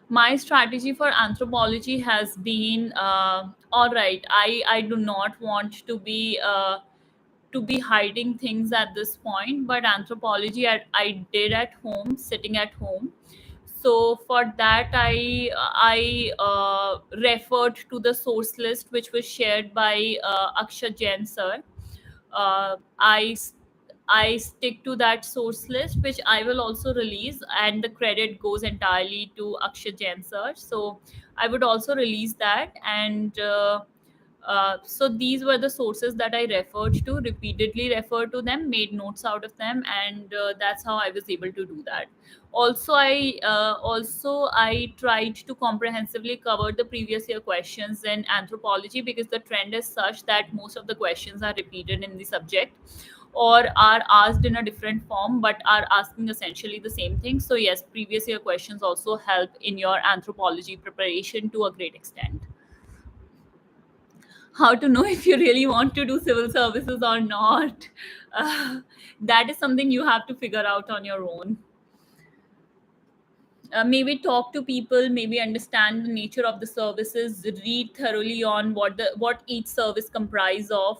My strategy for anthropology has been all right. I do not want to be hiding things at this point, but anthropology I did at home, sitting at home. So for that, I referred to the source list which was shared by Akshat Jain sir. uh, I s- I stick to that source list, which I will also release, and the credit goes entirely to Akshay Jain sir. So I would also release that, and so these were the sources that I referred to, repeatedly referred to them, made notes out of them, and that's how I was able to do that. Also I tried to comprehensively cover the previous year questions in anthropology, because the trend is such that most of the questions are repeated in the subject or are asked in a different form but are asking essentially the same thing. So yes, previous year questions also help in your anthropology preparation to a great extent. How to know if you really want to do civil services or not? uh, that is something you have to figure out on your own. Maybe talk to people, maybe understand the nature of the services, read thoroughly on what each service comprise of,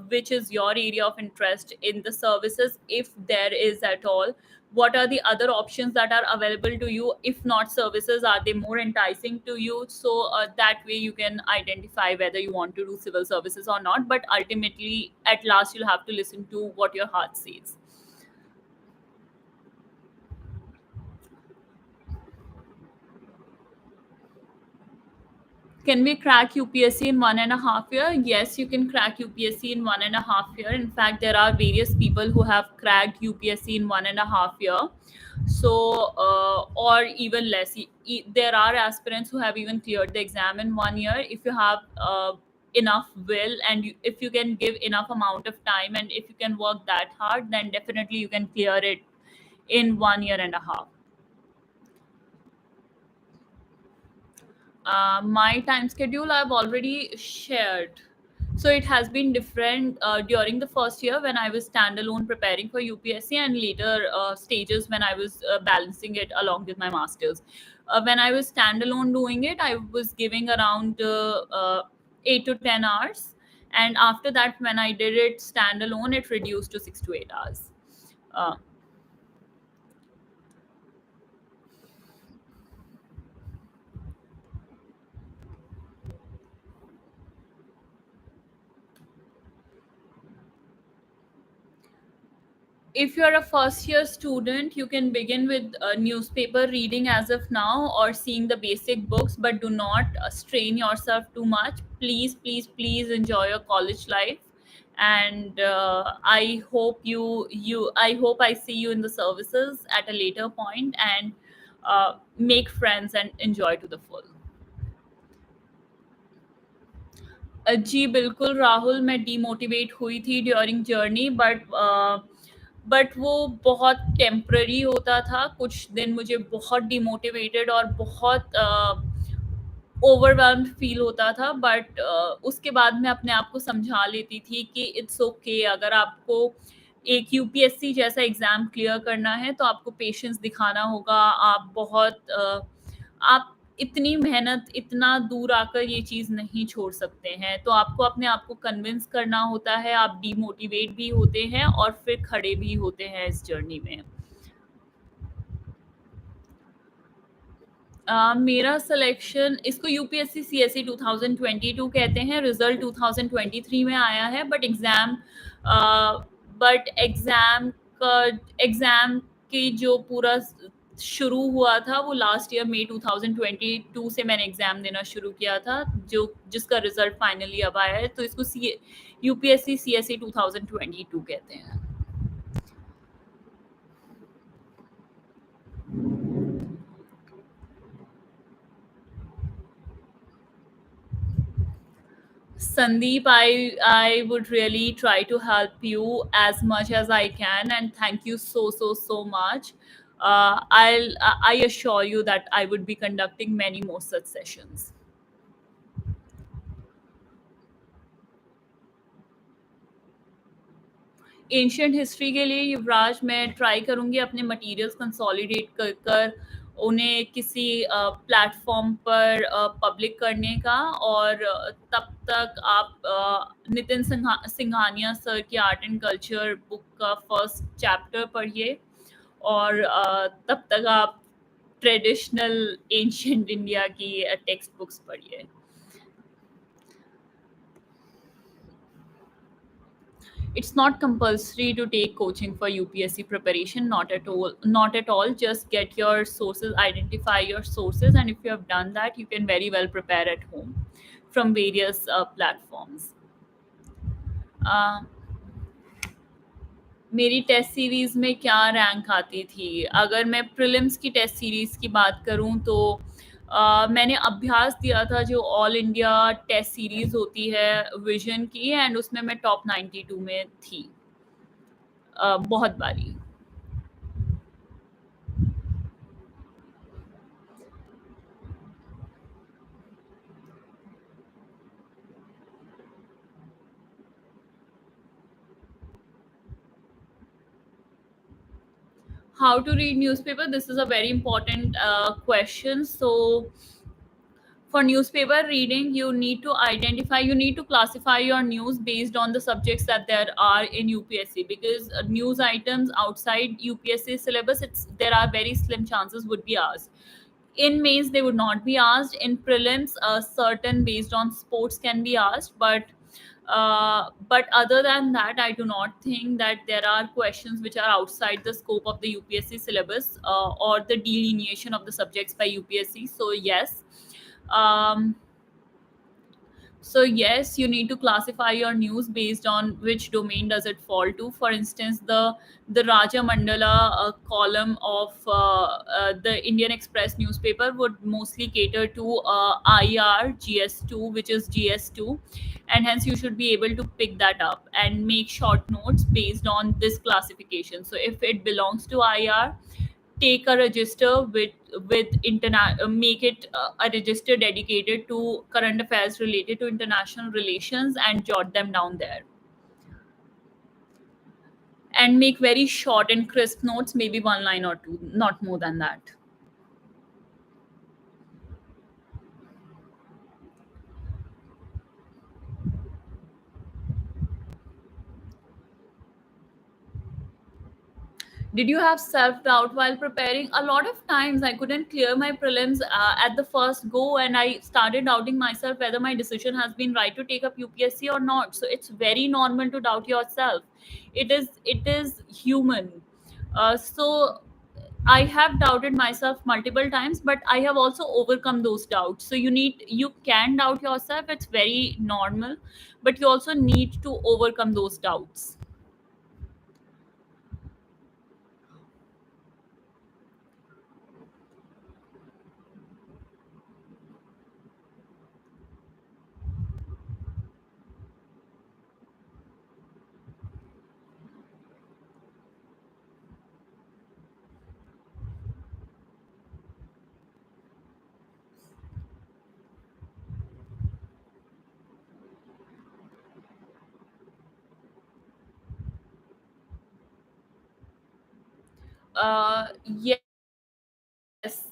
which is your area of interest in the services, if there is at all. What are the other options that are available to you? If not services, are they more enticing to you? So that way you can identify whether you want to do civil services or not, but ultimately at last you'll have to listen to what your heart says. Can we crack UPSC in 1.5 year? Yes, you can crack UPSC in 1.5 year. In fact, there are various people who have cracked UPSC in 1.5 year. So, or even less. There are aspirants who have even cleared the exam in 1 year. If you have enough will, and if you can give enough amount of time, and if you can work that hard, then definitely you can clear it in 1 year and a half. My time schedule I've already shared. So it has been different during the first year when I was standalone preparing for UPSC, and later stages when I was balancing it along with my masters. When I was standalone doing it, I was giving around 8 to 10 hours, and after that, when I did it standalone, it reduced to 6 to 8 hours. Uh, if you're a first year student, you can begin with newspaper reading as of now, or seeing the basic books, but do not strain yourself too much. Please, please, please enjoy your college life. And I hope I see you in the services at a later point, and make friends and enjoy to the full. जी बिल्कुल राहुल, मैं demotivate हुई थी during journey, but वो बहुत temporary होता था। कुछ दिन मुझे बहुत डिमोटिवेटेड और बहुत ओवरवेल्म्ड फील होता था, बट उसके बाद मैं अपने आप को समझा लेती थी कि इट्स ओके। अगर आपको एक यूपीएससी जैसा एग्ज़ाम क्लियर करना है तो आपको पेशेंस दिखाना होगा। आप इतनी मेहनत, इतना दूर आकर ये चीज़ नहीं छोड़ सकते हैं। तो आपको अपने आप को कन्विंस करना होता है, आप डिमोटिवेट भी होते हैं और फिर खड़े भी होते हैं इस जर्नी में। मेरा सिलेक्शन, इसको यूपीएससी सीएसई 2022 कहते हैं। रिजल्ट 2023 में आया है, बट एग्जाम का एग्जाम कि जो पूरा शुरू हुआ था वो लास्ट ईयर मई 2022 से मैंने एग्जाम देना शुरू किया था, जो जिसका रिजल्ट फाइनली अब आया है। तो इसको सी यूपीएससी सीएसई 2022 कहते हैं। Sandeep, I would really try to help you as much as I can, and thank you so much. I assure you that I would be conducting many more such sessions. Ancient history के लिए युवराज मैं try करूँगी अपने materials consolidate कर कर उन्हें किसी platform पर पब्लिक करने का, और तब तक आप नितिन सिंघानिया सर की आर्ट एंड कल्चर बुक का फर्स्ट चैप्टर पढ़िए, और तब तक आप ट्रेडिशनल एंशियंट इंडिया की टेक्स्ट बुक्स पढ़िए। It's not compulsory to take coaching for UPSC preparation, not at all, not at all. Just get your sources, identify your sources, and if you have done that, you can very well prepare at home from various platforms. uh, मेरी test series में क्या rank आती थी? अगर मैं prelims की test series की बात करूं तो मैंने अभ्यास दिया था जो ऑल इंडिया टेस्ट सीरीज होती है विजन की, एंड उसमें मैं टॉप 92 में थी बहुत बारी। How to read newspaper? This is a very important question. So for newspaper reading, you need to identify, you need to classify your news based on the subjects that there are in UPSC, because news items outside UPSC syllabus, there are very slim chances would be asked. In mains they would not be asked. In prelims certain based on sports can be asked, but other than that, I do not think that there are questions which are outside the scope of the UPSC syllabus or the delineation of the subjects by UPSC. So yes, um, so yes, you need to classify your news based on which domain does it fall to. For instance, the Raja Mandala column of the Indian Express newspaper would mostly cater to IR GS2, which is GS2, and hence you should be able to pick that up and make short notes based on this classification. So if it belongs to IR, take a register with internet, make it a register dedicated to current affairs related to international relations, and jot them down there, and make very short and crisp notes, maybe one line or two, not more than that. Did you have self doubt while preparing? A lot of times I couldn't clear my prelims at the first go, and I started doubting myself whether my decision has been right to take up UPSC or not. So it's very normal to doubt yourself. It is human. So I have doubted myself multiple times, but I have also overcome those doubts. So you can doubt yourself. It's very normal, but you also need to overcome those doubts. Yes. Yes,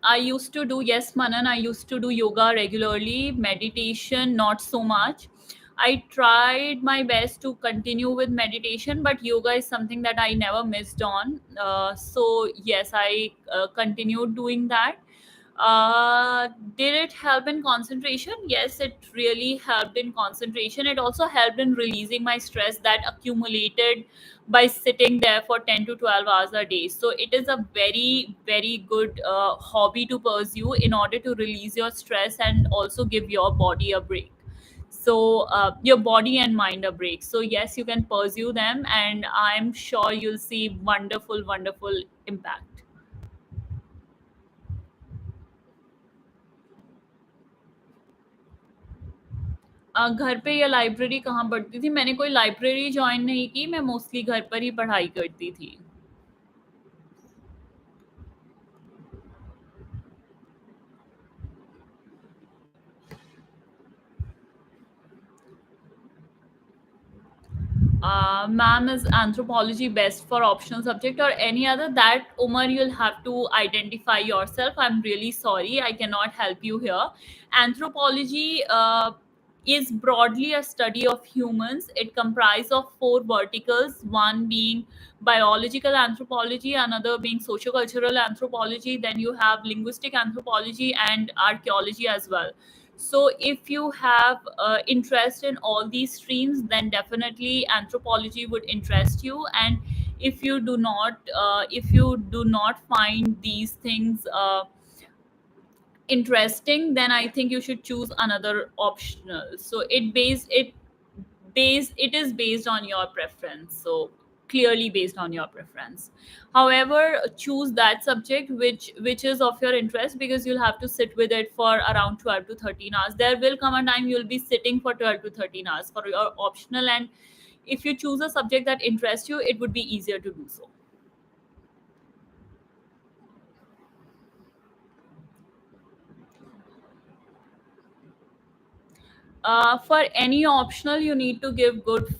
I used to do, yes, Manan, I used to do yoga regularly, meditation, not so much. I tried my best to continue with meditation, but yoga is something that I never missed on. So, yes, I continued doing that. Uh, did it help in concentration? Yes, it really helped in concentration. It also helped in releasing my stress that accumulated by sitting there for 10 to 12 hours a day. So it is a very, very good hobby to pursue in order to release your stress and also give your body a break. So your body and mind a break. So yes, you can pursue them, and I'm sure you'll see wonderful, wonderful impact. घर पे या library कहाँ पढ़ती थी? मैंने कोई library join नहीं की, मैं मोस्टली घर पर ही पढ़ाई करती थी। Ma'am, is anthropology best for optional subject or any other? That, Umar, you'll have to identify yourself. I'm really sorry, I cannot help you here. Anthropology is broadly a study of humans. It comprises of four verticals, one being biological anthropology, another being sociocultural anthropology, then you have linguistic anthropology and archaeology as well. So if you have interest in all these streams, then definitely anthropology would interest you. And if you do not find these things interesting, then I think you should choose another optional. So it is based on your preference. So clearly based on your preference. However, choose that subject which is of your interest, because you'll have to sit with it for around 12 to 13 hours. There will come a time you'll be sitting for 12 to 13 hours for your optional, and if you choose a subject that interests you, it would be easier to do so. For any optional, you need to give good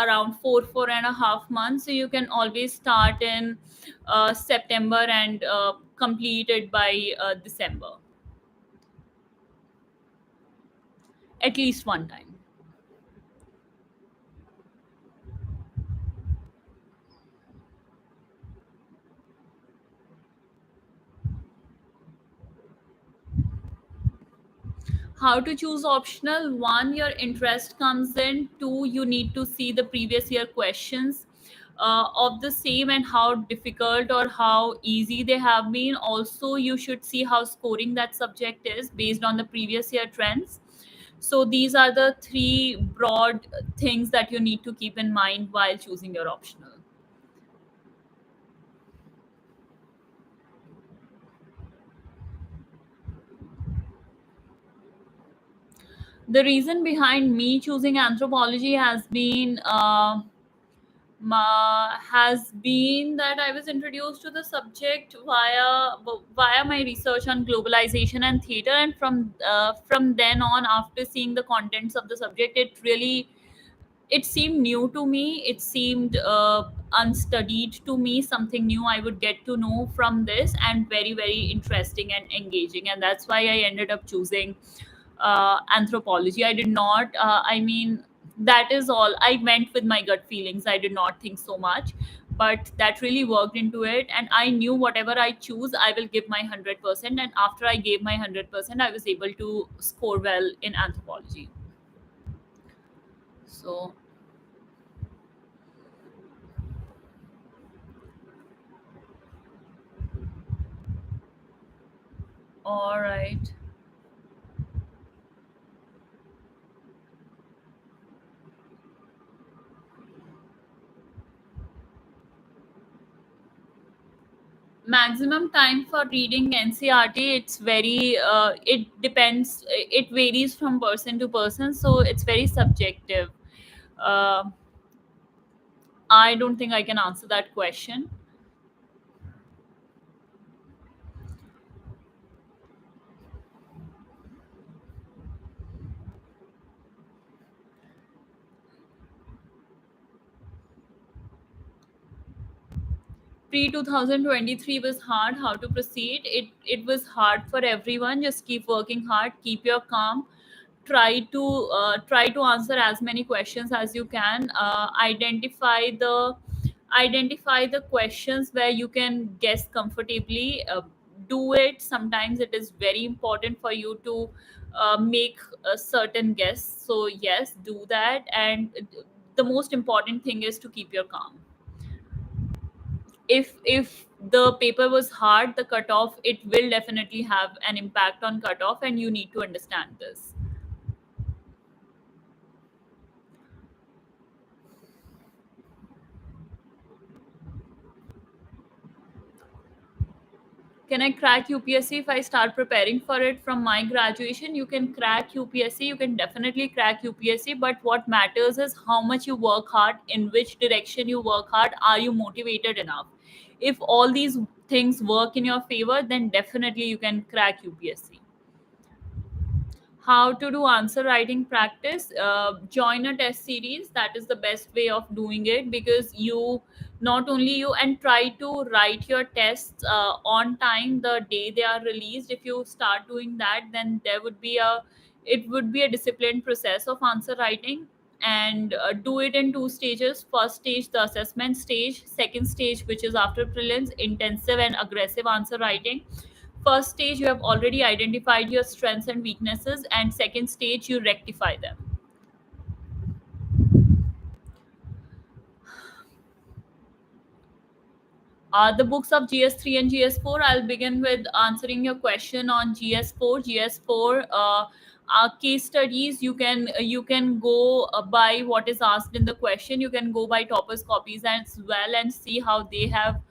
around 4.5 months. So you can always start in September and complete it by December, at least one time. How to choose optional? One, your interest comes in. Two, you need to see the previous year questions of the same and how difficult or how easy they have been. Also, you should see how scoring that subject is based on the previous year trends. So these are the three broad things that you need to keep in mind while choosing your optional. The reason behind me choosing anthropology has been that I was introduced to the subject via my research on globalization and theater, and from then on, after seeing the contents of the subject, it seemed new to me. It seemed unstudied to me, something new I would get to know from this, and very, very interesting and engaging. And that's why I ended up choosing anthropology. I did not, I mean, that is all. I went with my gut feelings. I did not think so much. But that really worked into it. And I knew whatever I choose, I will give my 100%. And after I gave my 100%, I was able to score well in anthropology. So, all right. Maximum time for reading NCRT, it's very it depends, it varies from person to person, so it's very subjective. uh, I don't think I can answer that question. Pre 2023 was hard. How to proceed? It was hard for everyone. Just keep working hard, keep your calm, try to answer as many questions as you can. Identify the questions where you can guess comfortably. do it. Sometimes it is very important for you to make a certain guess. So yes, do that. And the most important thing is to keep your calm. If the paper was hard, the cutoff, it will definitely have an impact on cutoff, and you need to understand this. Can I crack UPSC if I start preparing for it from my graduation? You can crack UPSC. You can definitely crack UPSC. But what matters is how much you work hard, in which direction you work hard. Are you motivated enough? If all these things work in your favor, then definitely you can crack UPSC. How to do answer writing practice? Join a test series. That is the best way of doing it, because you, not only you, and try to write your tests on time the day they are released. If you start doing that, then there would be a, it would be a disciplined process of answer writing. And do it in two stages. First stage, the assessment stage. Second stage, which is after prelims, intensive and aggressive answer writing. First stage, you have already identified your strengths and weaknesses, and second stage, you rectify them. The books of GS3 and GS4. I'll begin with answering your question on GS4. GS4 case studies. You can go by what is asked in the question. You can go by toppers copies as well and see how they have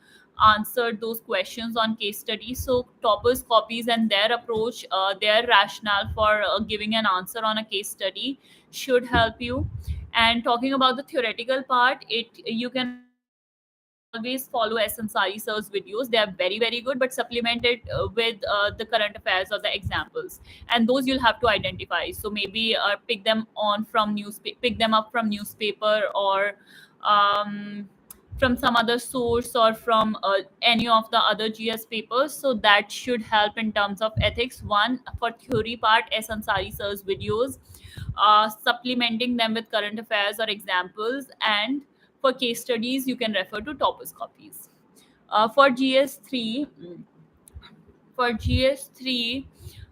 answered those questions on case studies. So toppers copies and their approach, their rationale for giving an answer on a case study should help you. And talking about the theoretical part, it you can always follow S Ansari sir's videos. They are very, very good, but supplement it with the current affairs or the examples, and those you'll have to identify. So maybe pick them up from newspaper, or from some other source, or from any of the other GS papers. So that should help in terms of ethics. One, for theory part, S Ansari sir's videos, supplementing them with current affairs or examples, and for case studies, you can refer to toppers copies. For GS3,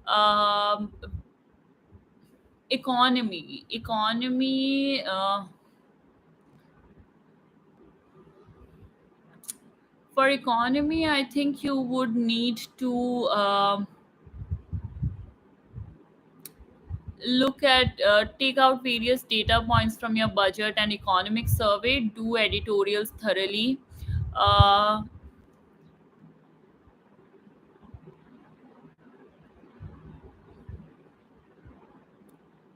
um, economy. For economy, I think you would need to look at take out various data points from your budget and economic survey. Do editorials thoroughly. Uh,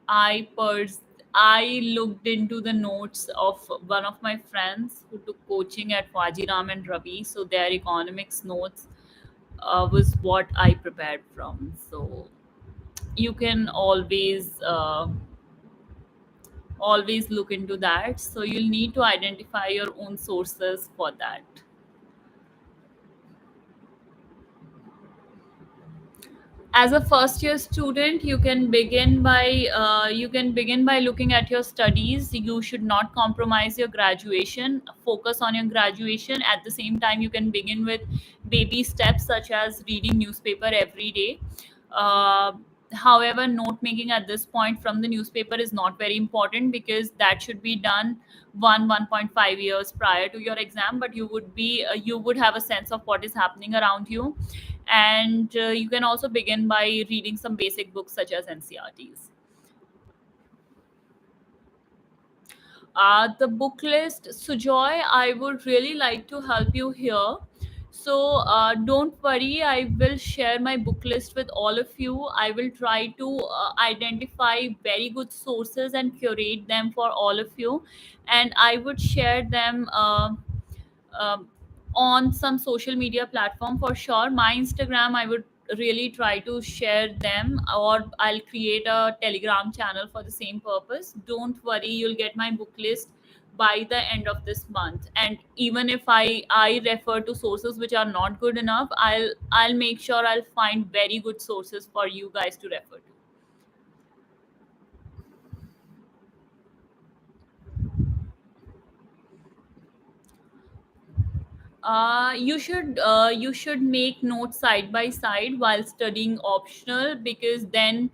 I pers- I looked into the notes of one of my friends who took coaching at Wajiram and Ravi. So their economics notes was what I prepared from. So you can always look into that. So you'll need to identify your own sources for that. As a first year student, you can begin by looking at your studies. You should not compromise your graduation. Focus on your graduation. At the same time, you can begin with baby steps such as reading newspaper every day. uh, However, note making at this point from the newspaper is not very important, because that should be done 1.5 years prior to your exam. But you would have a sense of what is happening around you. And you can also begin by reading some basic books such as NCRTs. The book list, Sujoy, I would really like to help you here. So don't worry, I will share my book list with all of you. I will try to identify very good sources and curate them for all of you, and I would share them um, on some social media platform for sure. My Instagram, I would really try to share them, or I'll create a Telegram channel for the same purpose. Don't worry, you'll get my book list by the end of this month. And even if I refer to sources which are not good enough, I'll make sure I'll find very good sources for you guys to refer to. You should make notes side by side while studying optional, because then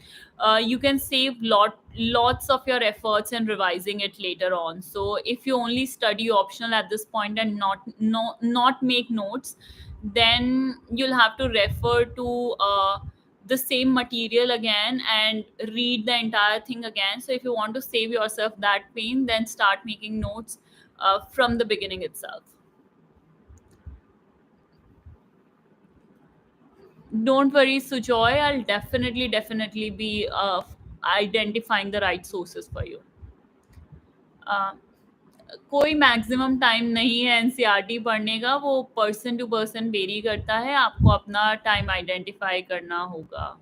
you can save lots of your efforts in revising it later on. So if you only study optional at this point and not make notes, then you'll have to refer to the same material again and read the entire thing again. So if you want to save yourself that pain, then start making notes from the beginning itself. Don't worry, Sujoy. I'll definitely be identifying the right sources for you. Uh, कोई maximum time नहीं है NCERT पढ़ने का, वो person to person very करता है, आपको अपना टाइम आइडेंटिफाई करना होगा।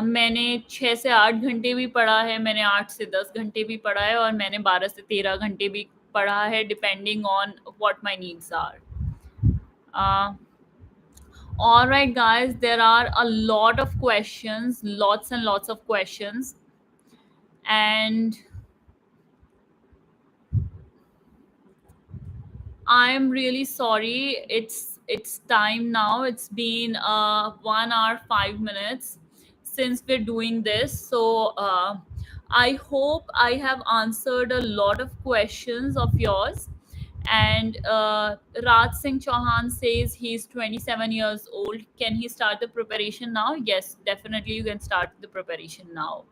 मैंने 6 से 8 घंटे भी पढ़ा है, मैंने 8 से 10 घंटे भी पढ़ा है, और मैंने 12 से 13 घंटे भी पढ़ा है, depending on what my needs are. All right, guys, there are a lot of questions, lots and lots of questions. And I'm really sorry. It's time now. It's been 1 hour 5 minutes since we're doing this. So I hope I have answered a lot of questions of yours. And Raj Singh Chauhan says he's 27 years old. Can he start the preparation now? Yes, definitely you can start the preparation now.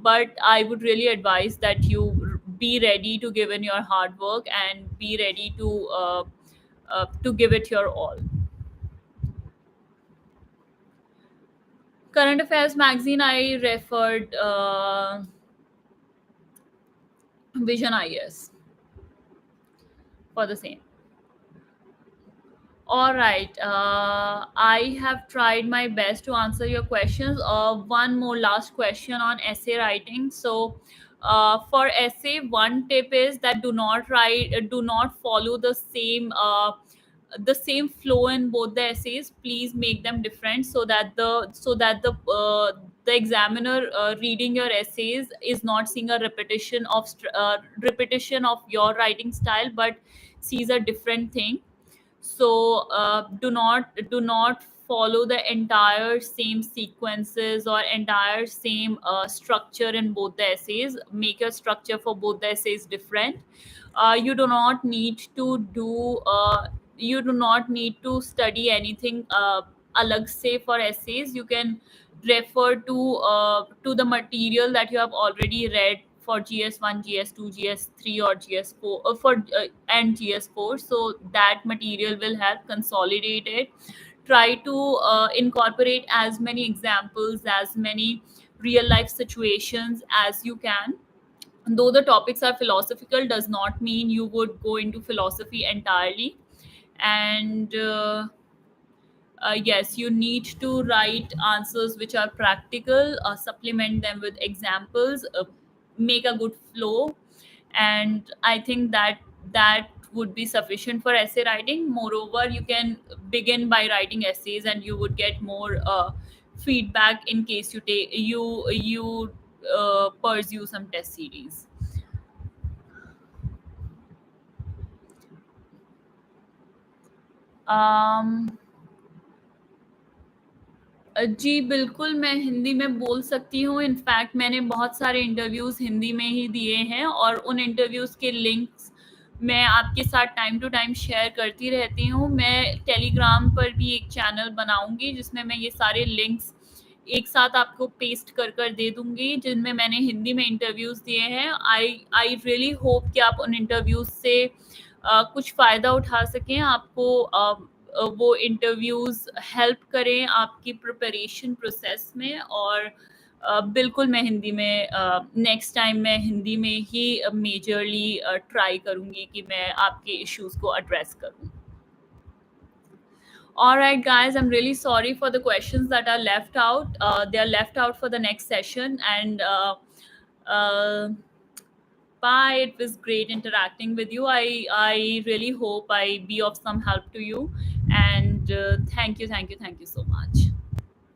But I would really advise that you be ready to give in your hard work and be ready to give it your all. Current Affairs magazine, I referred Vision IS for the same. All right. I have tried my best to answer your questions. One more last question on essay writing. So, for essay, one tip is that do not follow the same flow in both the essays. Please make them different, so that the examiner reading your essays is not seeing a repetition of your writing style, but sees a different thing. So do not follow the entire same sequences or entire same structure in both the essays. Make a structure for both the essays different. You do not need to study anything alag se for essays. You can refer to the material that you have already read for GS1, GS2, GS3, or GS4 and GS4. So that material will help consolidate it. Try to incorporate as many examples, as many real life situations as you can. Though the topics are philosophical, does not mean you would go into philosophy entirely. And yes, you need to write answers which are practical, supplement them with examples, make a good flow. And I think that would be sufficient for essay writing. Moreover, you can begin by writing essays, and you would get more feedback in case you pursue some test series. um, जी बिल्कुल, मैं हिंदी में बोल सकती हूँ। In fact मैंने बहुत सारे interviews Hindi में ही दिए हैं, और उन इंटरव्यूज़ के लिंक्स मैं आपके साथ टाइम टू टाइम शेयर करती रहती हूँ। मैं टेलीग्राम पर भी एक चैनल बनाऊँगी, जिसमें मैं ये सारे लिंक्स एक साथ आपको पेस्ट कर दे दूँगी, जिनमें मैंने हिंदी में इंटरव्यूज़ दिए हैं। आई रियली होप कि आप उन इंटरव्यूज़ से कुछ फ़ायदा उठा सकें, आपको वो इंटरव्यूज़ हेल्प करें आपकी प्रिपरेशन प्रोसेस में। और बिल्कुल मैं हिंदी में नेक्स्ट टाइम मैं हिंदी में ही मेजरली ट्राई करूँगी कि मैं आपके इश्यूज़ को एड्रेस करूँ। All right, guys, I'm really sorry for the questions that are left out. They are left out for the next session. And uh, bye. It was great interacting with you. I really hope I be of some help to you. And thank you so much.